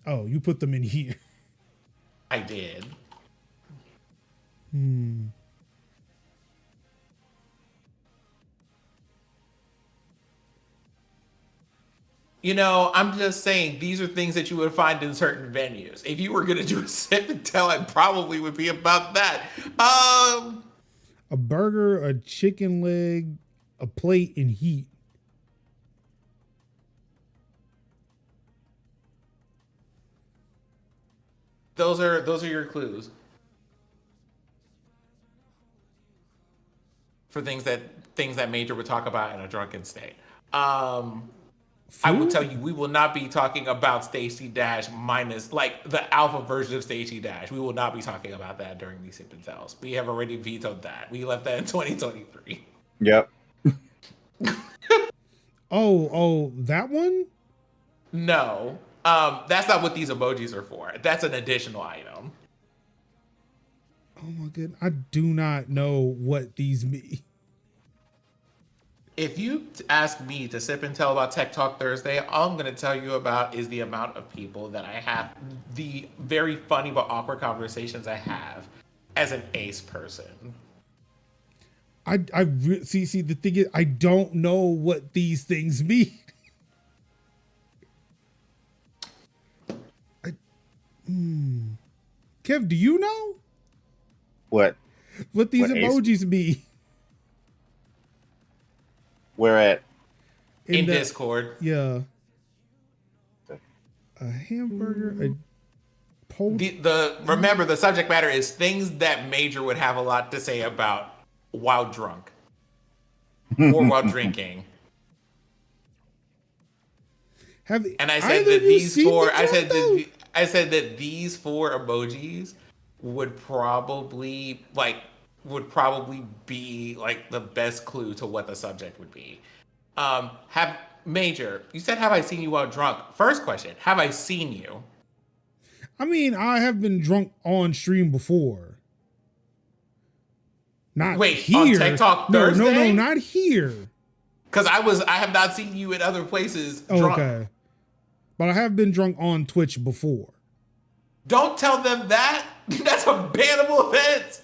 oh, you put them in here. I did. You know, I'm just saying these are things that you would find in certain venues. If you were gonna do a sip and tell, it probably would be about that. A burger, a chicken leg, a plate, and heat. Those are your clues for things that Major would talk about in a drunken state. I will tell you, we will not be talking about Stacey Dash minus like the alpha version of Stacey Dash. We will not be talking about that during these sip and tells. We have already vetoed that. We left that in 2023. Yep. Oh, that one? No. That's not what these emojis are for. That's an additional item. Oh my goodness. I do not know what these mean. If you ask me to sip and tell about Tech Talk Thursday, all I'm going to tell you about is the amount of people that I have, the very funny but awkward conversations I have as an ace person. See, the thing is, I don't know what these things mean. Kev, do you know? What These What emojis mean? Where at? In Discord. Yeah. A hamburger, a poultry. Remember, the subject matter is things that Major would have a lot to say about while drunk or while drinking. And I said that these four emojis would probably be like the best clue to what the subject would be. Major, you said, have I seen you while drunk? First question, have I seen you? I mean, I have been drunk on stream before. Not here. On Tech Talk Thursday? No, not here. Because I have not seen you in other places drunk. Okay. But I have been drunk on Twitch before. Don't tell them that. That's a bannable event.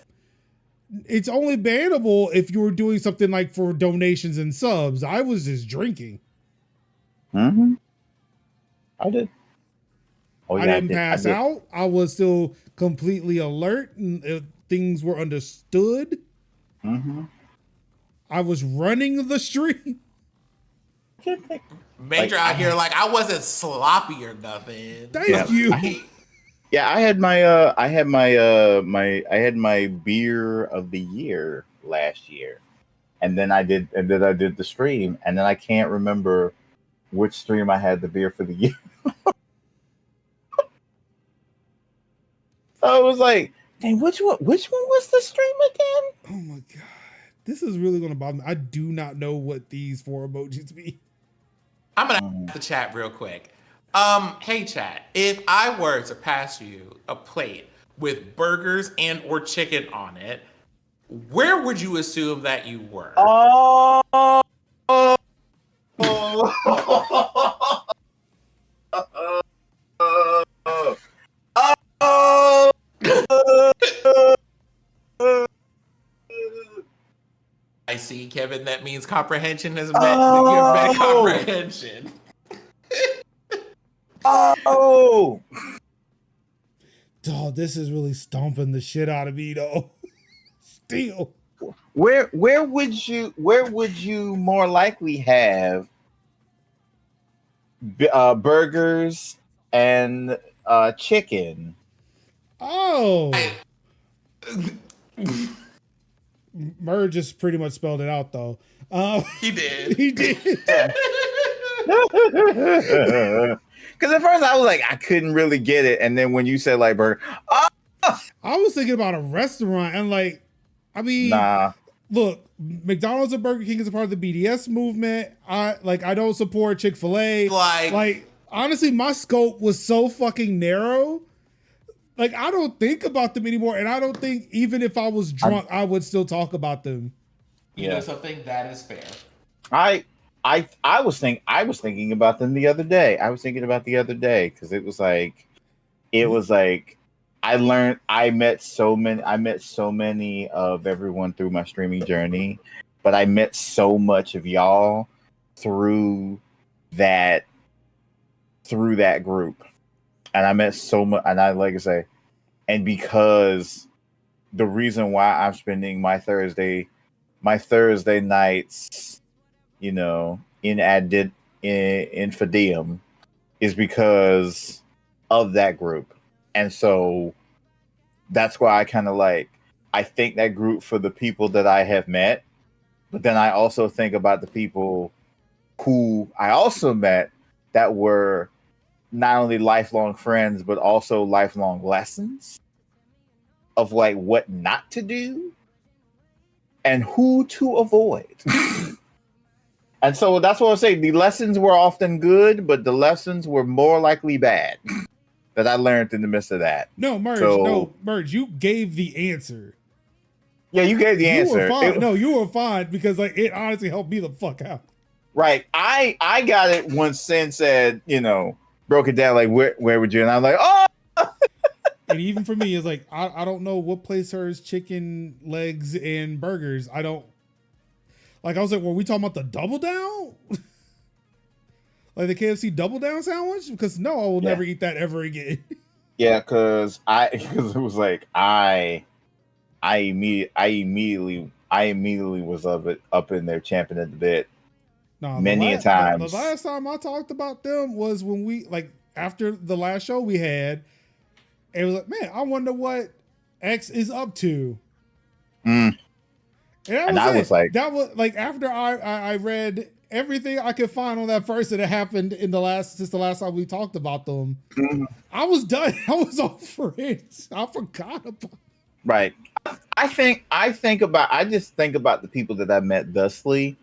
It's only bannable if you were doing something like for donations and subs. I was just drinking. Mm-hmm. I did. Oh, yeah, I didn't pass out. I was still completely alert and things were understood. Mm-hmm. I was running the stream. Major out here like I wasn't sloppy or nothing. Thank you. I had my beer of the year last year, and then I did the stream, and then I can't remember which stream I had the beer for the year. So I was like, dang, which one was the stream again? Oh my god, this is really gonna bother me. I do not know what these four emojis mean. I'm gonna ask the chat real quick. Hey chat, if I were to pass you a plate with burgers and or chicken on it, where would you assume that you were? Oh, Oh. I see, Kevin. That means comprehension has met. You've met comprehension. Oh. Dog, this is really stomping the shit out of me though. Still. Where would you more likely have burgers and chicken? Oh. Murr just pretty much spelled it out though. He did. He did. Because at first I was like, I couldn't really get it, and then when you said like burger, I was thinking about a restaurant and like, I mean, nah. Look, McDonald's and Burger King is a part of the BDS movement. I don't support Chick-fil-A. Like honestly, my scope was so fucking narrow. Like I don't think about them anymore, and I don't think even if I was drunk, I would still talk about them. You know something? That is fair. I was thinking about them the other day. I was thinking about the other day because it was like I met so many of everyone through my streaming journey, but I met so much of y'all through that group. And I met so much, and I like to say, and because the reason why I'm spending my Thursday nights, you know, in Fideum is because of that group. And so that's why I kind of I thank that group for the people that I have met, but then I also think about the people who I also met that were not only lifelong friends, but also lifelong lessons of like what not to do and who to avoid. And so that's what I'm saying. The lessons were often good, but the lessons were more likely bad that I learned in the midst of that. No, Merge, you gave the answer. Yeah, you gave the answer. You were fine. You were fine because like it honestly helped me the fuck out. Right. I got it when Sin said, you know, broke it down like where would you? And I'm like, oh. And even for me, it's like I don't know what place serves chicken legs and burgers. I don't like. I was like, were we talking about the double down? Like the KFC double down sandwich? Because no, I will never eat that ever again. Yeah, because it was like I immediately was up in there champing at the bit. No, many a times. The last time I talked about them was when we after the last show we had. It was like, man, I wonder what X is up to. And I was like, that was like after I read everything I could find on that first that happened since the last time we talked about them. I was done. I was over it. I forgot about it. Right. I just think about the people that I met thusly,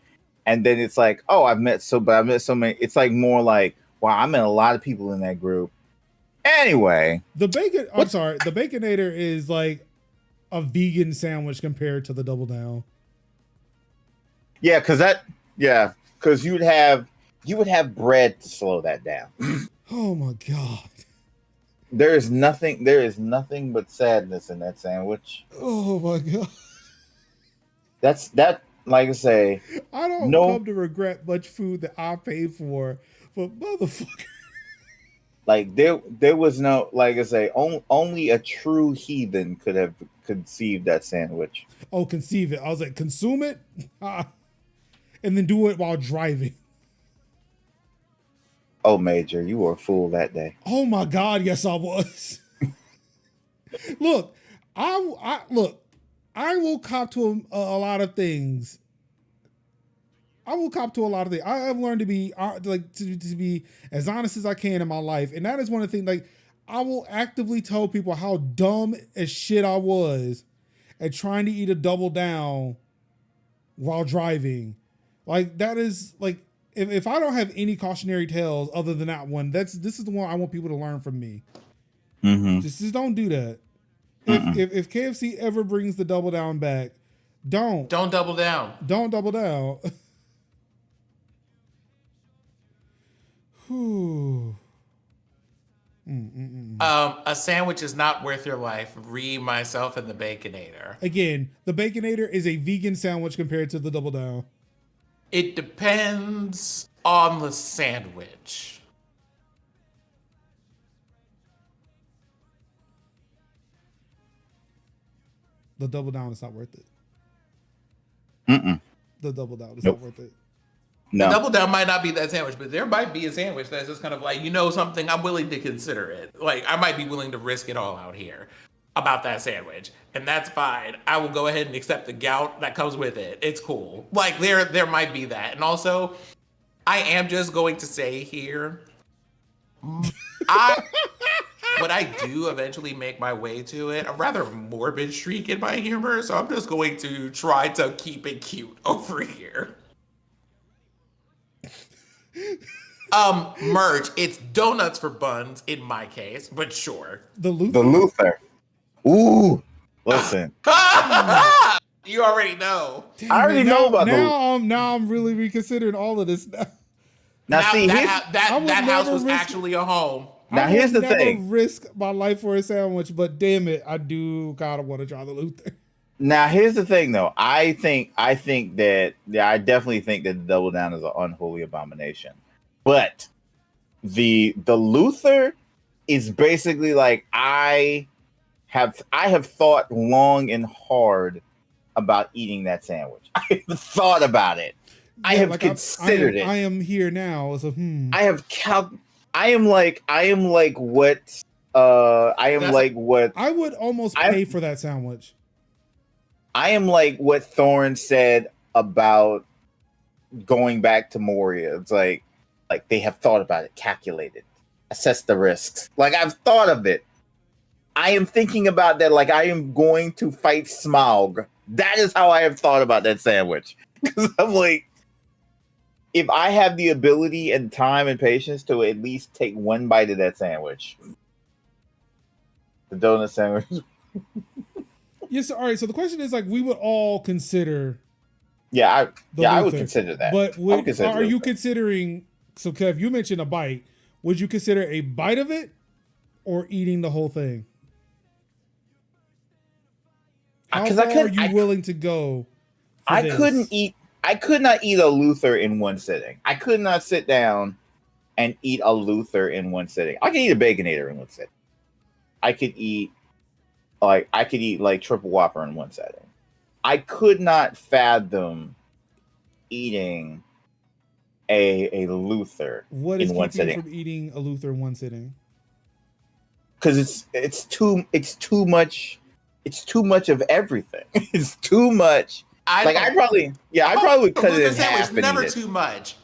and then it's like, oh, I've met so many. It's like more like, wow, I met a lot of people in that group. Anyway, the Baconator is like a vegan sandwich compared to the Double Down. Yeah, because you would have bread to slow that down. Oh my god. There is nothing but sadness in that sandwich. Oh my god. That like I say, I don't come to regret much food that I paid for, but motherfucker. Like there was no, like I say, only a true heathen could have conceived that sandwich. Oh, conceive it. I was like, consume it, and then do it while driving. Oh, Major, you were a fool that day. Oh my God, yes I was. Look, I will cop to a lot of things. I have learned to be to be as honest as I can in my life, and that is one of the things. Like, I will actively tell people how dumb as shit I was at trying to eat a double down while driving. Like, that is like, if I don't have any cautionary tales other than that one, this is the one I want people to learn from me. Mm-hmm. Just don't do that. If KFC ever brings the double down back, don't double down. Don't double down. Whew. A sandwich is not worth your life. Read Myself and the Baconator. Again, the Baconator is a vegan sandwich compared to the Double Down. It depends on the sandwich. The Double Down is not worth it. The Double Down is not worth it. No. The Double Down might not be that sandwich, but there might be a sandwich that's just kind of like, you know something, I'm willing to consider it. Like, I might be willing to risk it all out here about that sandwich. And that's fine. I will go ahead and accept the gout that comes with it. It's cool. Like, there might be that. And also, I am just going to say here, when I do eventually make my way to it, a rather morbid streak in my humor, so I'm just going to try to keep it cute over here. Merch, it's donuts for buns in my case, but sure. The Luther. The Luther. Ooh, listen. You already know. Damn I already it, know about now I'm really reconsidering all of this now. Now see, that house was actually a home. Now here's the never thing. Risk my life for a sandwich, but damn it, I do kind of want to try the Luther. Now here's the thing, though. I definitely think that the Double Down is an unholy abomination. But the Luther is basically like I have thought long and hard about eating that sandwich. I have thought about it. I have considered it. I am here now. So I have I am like what I would almost pay for that sandwich. I am like what Thorne said about going back to Moria. It's like they have thought about it, calculated, assessed the risks. Like I've thought of it. I am thinking about that like I am going to fight Smaug. That is how I have thought about that sandwich. Because I'm like, if I have the ability and time and patience to at least take one bite of that sandwich, the donut sandwich. Yes. All right. So the question is, like, we would all consider. I would Luther, consider that. But are you Luther. considering? So, Kev, you mentioned a bite. Would you consider a bite of it, or eating the whole thing? How far are you willing to go? I could not eat a Luther in one sitting. I could not sit down and eat a Luther in one sitting. I could eat a Baconator in one sitting. I could eat like Triple Whopper in one setting. I could not fathom eating a Luther in one sitting. From eating a Luther in one sitting? Because it's too much. It's too much of everything. It's too much. I probably would cut it in half. Never too much.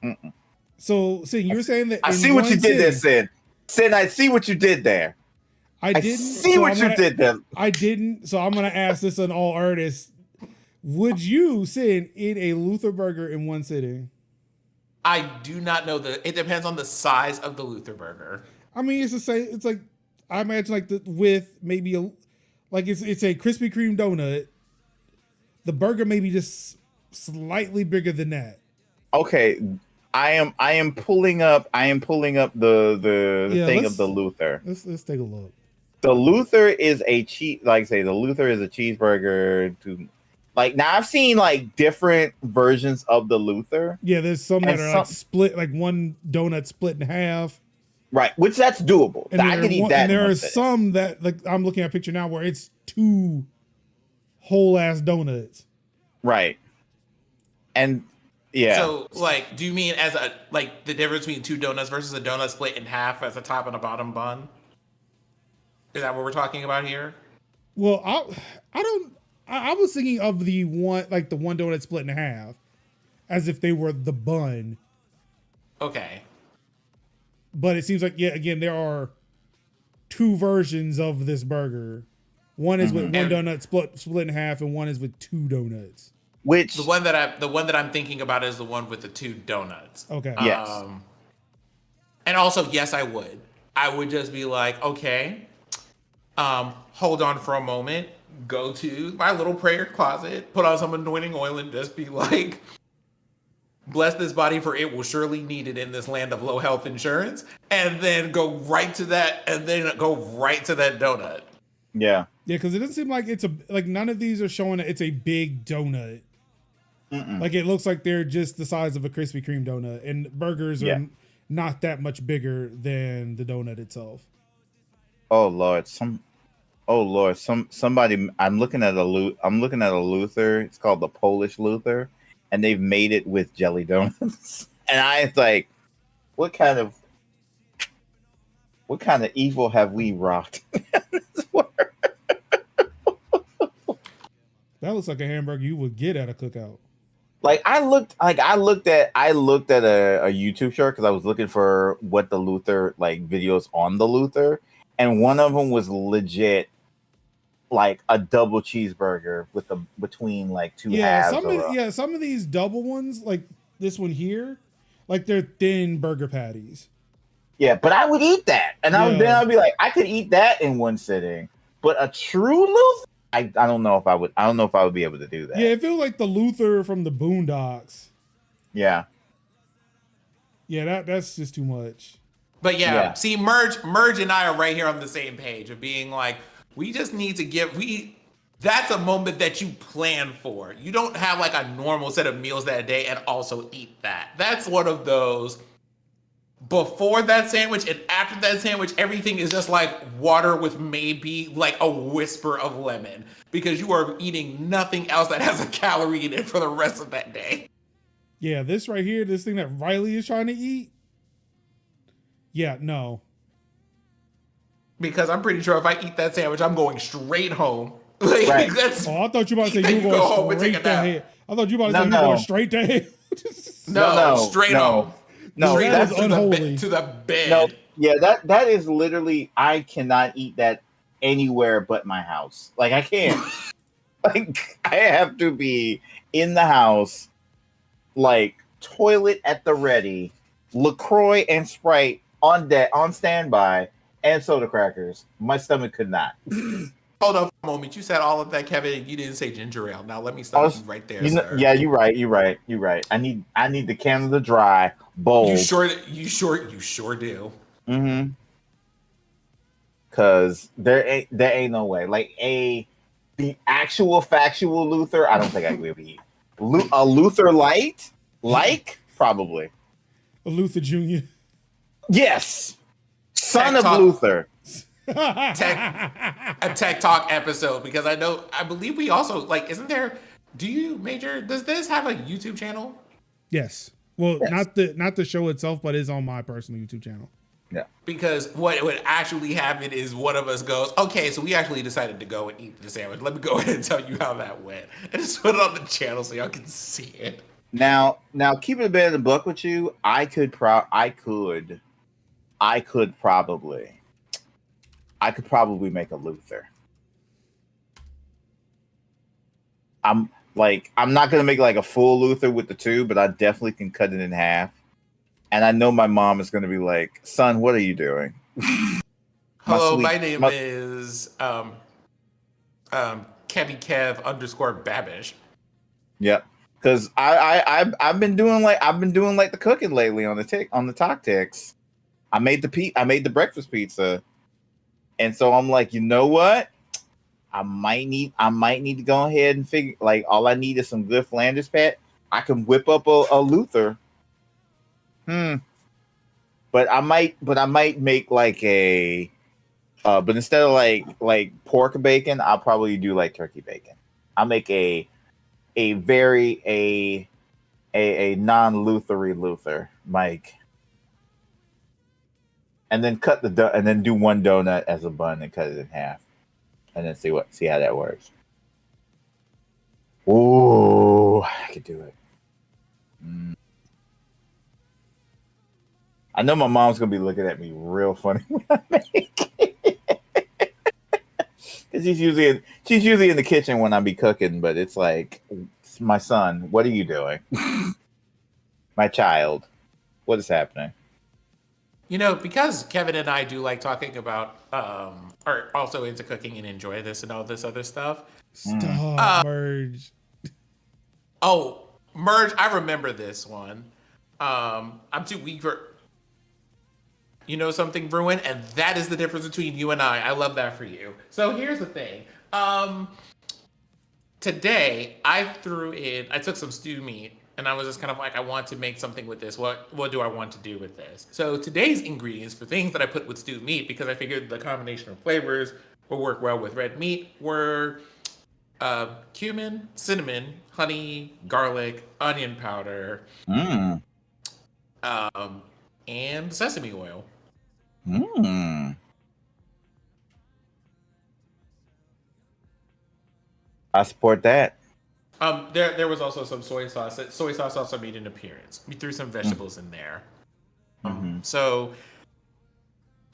Mm-mm. So, Sin, you were saying that I see what you did there, Sin. Sin, I see what you did there. I didn't see what you did there. I didn't. So I'm gonna ask this in all earnest. Would you, Sin, eat a Luther burger in one sitting? I do not know it depends on the size of the Luther burger. I mean, it's the same. It's like I imagine like with maybe it's a Krispy Kreme donut. The burger may be just slightly bigger than that. Okay, I am pulling up the thing of the Luther. Let's take a look. The Luther is a Luther is a cheeseburger. Now I've seen like different versions of the Luther. Yeah, there's some that are like split, like one donut split in half. Right, which that's doable. And I could eat that. And there are some that, like I'm looking at a picture now, where it's two whole ass donuts. Right. And yeah. So like, do you mean as the difference between two donuts versus a donut split in half as a top and a bottom bun? Is that what we're talking about here? Well, I was thinking of the one donut split in half, as if they were the bun. Okay. But it seems like, yeah, again, there are two versions of this burger. One is with one donut split in half, and one is with two donuts. Which the one that I'm thinking about is the one with the two donuts. Okay. Yes. And also, yes, I would just be like, okay, hold on for a moment, go to my little prayer closet, put on some anointing oil, and just be like, bless this body for it will surely need it in this land of low health insurance, and then go right to that, and then go right to that donut. Yeah. Yeah, because it doesn't seem like it's like none of these are showing that it's a big donut. Like it looks like they're just the size of a Krispy Kreme donut, and burgers are not that much bigger than the donut itself. Oh Lord, somebody. I'm looking at a Luther. It's called the Polish Luther, and they've made it with jelly donuts. And I was like, what kind of evil have we wrought? That looks like a hamburger you would get at a cookout. Like I looked at a YouTube short because I was looking for what the Luther like videos on the Luther, and one of them was legit like a double cheeseburger with between like two halves. Some of these double ones, like this one here, like they're thin burger patties. Yeah, but I would eat that, and I'd be like, I could eat that in one sitting. But a true Luther, I don't know if I would. I don't know if I would be able to do that. Yeah, it feels like the Luther from the Boondocks. Yeah. Yeah, that's just too much. But see, Merge and I are right here on the same page of being like, we just need to that's a moment that you plan for. You don't have like a normal set of meals that day and also eat that. That's one of those before that sandwich and after that sandwich, everything is just like water with maybe like a whisper of lemon because you are eating nothing else that has a calorie in it for the rest of that day. Yeah, this right here, this thing that Riley is trying to eat. Yeah, no. Because I'm pretty sure if I eat that sandwich, I'm going straight home. Like, right. I thought you were about to say you were going straight to hell. I thought you were about to say you were going straight to hell. No, straight home. No, that's unholy. To the bed. No, yeah, that is literally, I cannot eat that anywhere but my house. Like I can't. Like I have to be in the house, like toilet at the ready, LaCroix and Sprite on standby, and soda crackers. My stomach could not. Hold on a moment. You said all of that, Kevin, and you didn't say ginger ale. Now let me stop you right there, sir. Yeah, you're right. I need the Canada Dry bowl. You sure do. Mm-hmm. Cause there ain't no way. Like the actual factual Luther, I don't think I could be able to eat. A Luther light? Like? Probably. A Luther Jr. Yes. Son of Talk. Luther. A Tech Talk episode, because I believe we also, like, isn't there, does this have a YouTube channel? Yes. Well, yes. Not the show itself, but it's on my personal YouTube channel. Yeah. Because what would actually happen is one of us goes, okay, so we actually decided to go and eat the sandwich. Let me go ahead and tell you how that went. And just put it on the channel so y'all can see it. Now keeping a bit of the book with you, I could probably make a Luther. I'm not gonna make like a full Luther with the two, but I definitely can cut it in half. And I know my mom is gonna be like, "Son, what are you doing?" Hello, my name is Kevy Kev _Babish. Yep. Because I've been doing like the cooking lately on the tactics. I made the breakfast pizza. And so I'm like, you know what? I might need to go ahead and figure, like, all I need is some good Flanders pat. I can whip up a Luther. But I might make like but instead of like pork bacon, I'll probably do like turkey bacon. I'll make a non-Luthery Luther, Mike. And then and then do one donut as a bun and cut it in half, and then see how that works. Ooh, I could do it. I know my mom's gonna be looking at me real funny when I make it, because she's usually in the kitchen when I be cooking. But it's like, my son, what are you doing? My child, what is happening? You know, because Kevin and I do like talking about, are also into cooking and enjoy this and all this other stuff. Stop, Merge. Oh, Merge, I remember this one. I'm too weak for, you know, something, Bruin, and that is the difference between you and I. I love that for you. So here's the thing. Today I took some stew meat and I was just kind of like, I want to make something with this. What do I want to do with this? So today's ingredients for things that I put with stewed meat, because I figured the combination of flavors will work well with red meat, were cumin, cinnamon, honey, garlic, onion powder, Mm. and sesame oil. Mm. I support that. There was also some soy sauce. Soy sauce also made an appearance. We threw some vegetables in there. So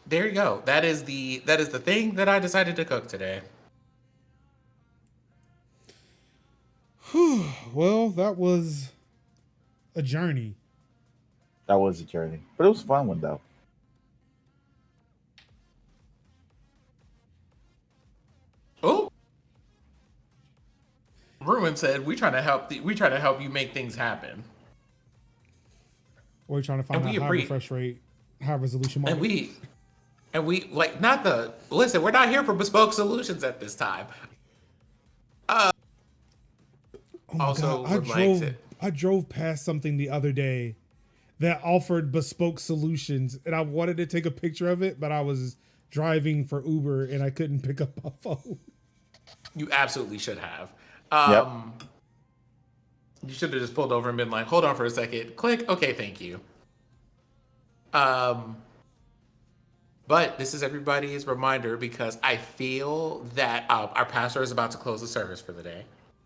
there you go. That is the thing that I decided to cook today. Well, that was a journey. That was a journey, but it was a fun one though. Oh, Ruin said we trying to help you make things happen. We're trying to find out high refresh rate, high resolution model. And we like not the listen. We're not here for bespoke solutions at this time. Oh my Also, God. I drove past something the other day that offered bespoke solutions, and I wanted to take a picture of it, but I was driving for Uber and I couldn't pick up my phone. You absolutely should have. Yep. You should have just pulled over and been like, "Hold on for a second." Click. Okay, thank you. But this is everybody's reminder because I feel that our pastor is about to close the service for the day,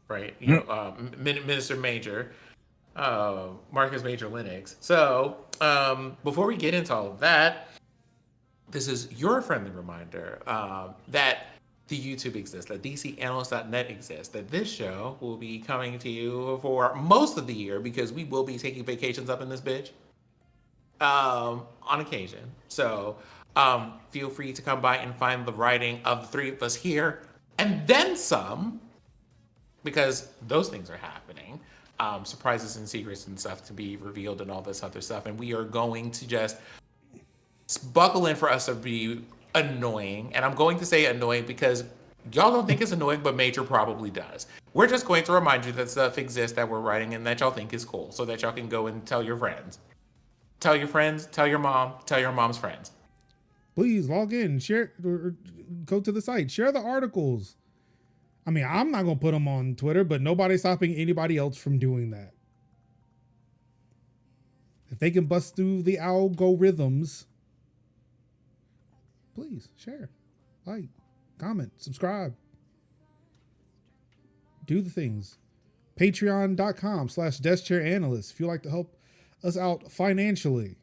right? You know, Minister Major, Marcus Major Linux. So before we get into all of that, this is your friendly reminder that the YouTube exists, that DCAnalysts.net exists, that this show will be coming to you for most of the year because we will be taking vacations up in this bitch on occasion. So feel free to come by and find the writing of the three of us here and then some, because those things are happening. Surprises and secrets and stuff to be revealed and all this other stuff. And we are going to just buckle in for us to be annoying. And I'm going to say annoying because y'all don't think it's annoying, but Major probably does. We're just going to remind you that stuff exists that we're writing and that y'all think is cool so that y'all can go and tell your friends. Tell your friends, tell your mom, tell your mom's friends. Please log in, share, or go to the site, share the articles. I mean, I'm not going to put them on Twitter, but nobody's stopping anybody else from doing that. If they can bust through the algorithms, please share, like, comment, subscribe. Do the things. Patreon.com/Chair Analysts if you'd like to help us out financially.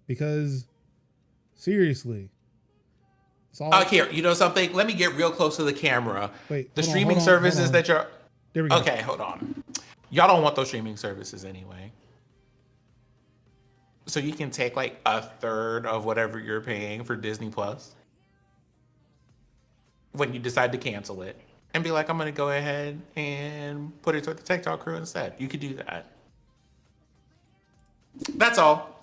Because, seriously, it's all... Here, you know something? Let me get real close to the camera. Wait, the hold streaming on. services that you're... There we go. Okay, hold on. Y'all don't want those streaming services anyway. So you can take like a third of whatever you're paying for Disney Plus when you decide to cancel it and be like, I'm going to go ahead and put it toward the Tech Talk crew instead. You could do that. That's all.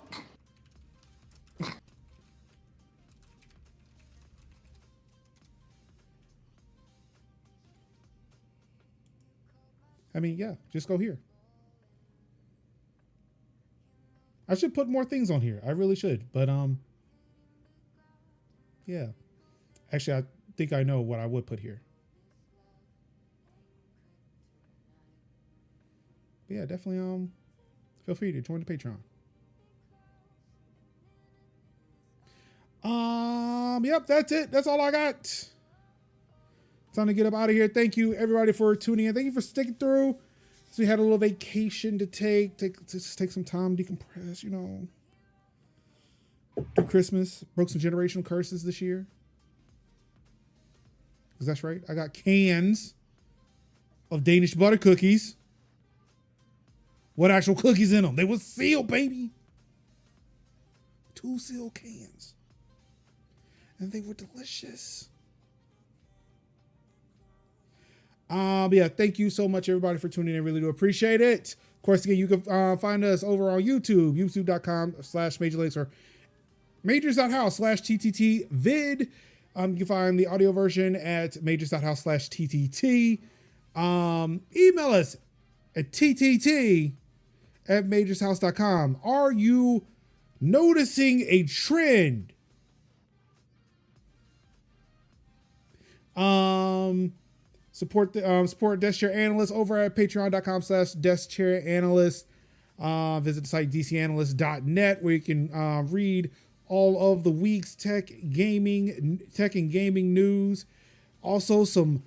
I mean, yeah, just go here. I should put more things on here. I really should. But, yeah. Actually, I think I know what I would put here. But yeah, definitely, feel free to join the Patreon. Yep, that's it. That's all I got. Time to get up out of here. Thank you, everybody, for tuning in. Thank you for sticking through. So we had a little vacation to take some time, decompress, you know. Do Christmas. Broke some generational curses this year. Because that's right. I got cans of Danish butter cookies. What actual cookies in them? They were sealed, baby. 2 sealed cans. And they were delicious. Yeah, thank you so much, everybody, for tuning in. Really do appreciate it. Of course, again, you can find us over on YouTube, youtube.com/Major Lakes or majors.house/TTT vid. You can find the audio version at majors.house/TTT. Email us at ttt@majorshouse.com. Are you noticing a trend? Support Desk Chair Analysts over at patreon.com/Desk Chair Analysts. Visit the site dcanalyst.net where you can read all of the week's tech and gaming news. Also, some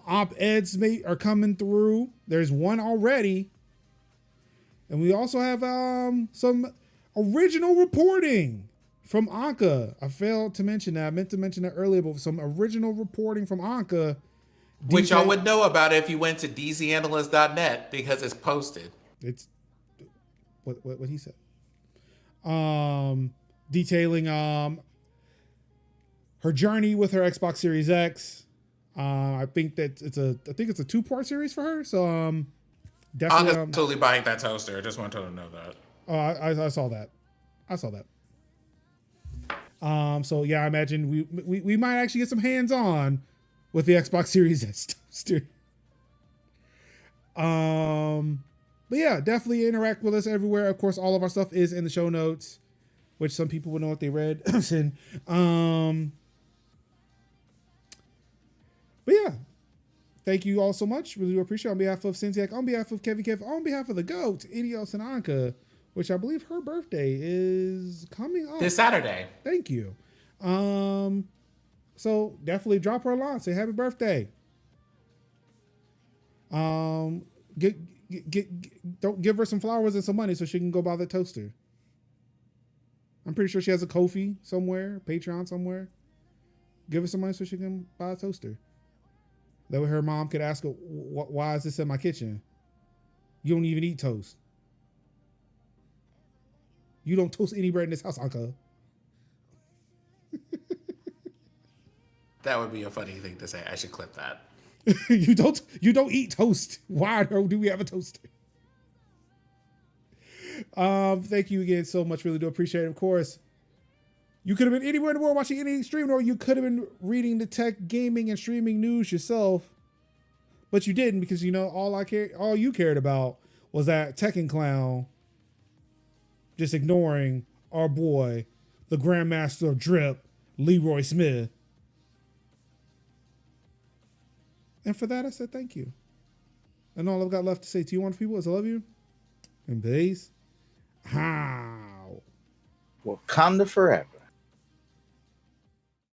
op-eds are coming through. There's one already. And we also have some original reporting from Anka. I failed to mention that. I meant to mention that earlier, but some original reporting from Anka. Which y'all would know about if you went to dcanalyst.net because it's posted. It's what he said. Detailing her journey with her Xbox Series X. I think it's a 2-part series for her. So definitely I'm totally buying that toaster. I just want to know that. Oh, I saw that. So yeah, I imagine we might actually get some hands-on with the Xbox Series S toaster. But yeah, definitely interact with us everywhere. Of course, all of our stuff is in the show notes, which some people would know what they read. But yeah, thank you all so much. Really do appreciate it. On behalf of Cinziak, on behalf of Kevin Kev, on behalf of the GOAT, Idios and Anka, which I believe her birthday is coming up this Saturday. Thank you. So definitely drop her a line. Say happy birthday. Don't give her some flowers and some money so she can go buy the toaster. I'm pretty sure she has a Ko-fi somewhere, Patreon somewhere. Give her some money so she can buy a toaster. That way her mom could ask her, why is this in my kitchen? You don't even eat toast. You don't toast any bread in this house, Uncle. That would be a funny thing to say. I should clip that. You don't eat toast. Why do we have a toaster? Thank you again so much. Really do appreciate it. Of course, you could have been anywhere in the world watching any stream, or you could have been reading the tech, gaming, and streaming news yourself, but you didn't because all you cared about was that Tekken clown just ignoring our boy, the Grandmaster of Drip, Leroy Smith. And for that, I said thank you. And all I've got left to say to you wonderful people is I love you. And peace. How? Wakanda forever.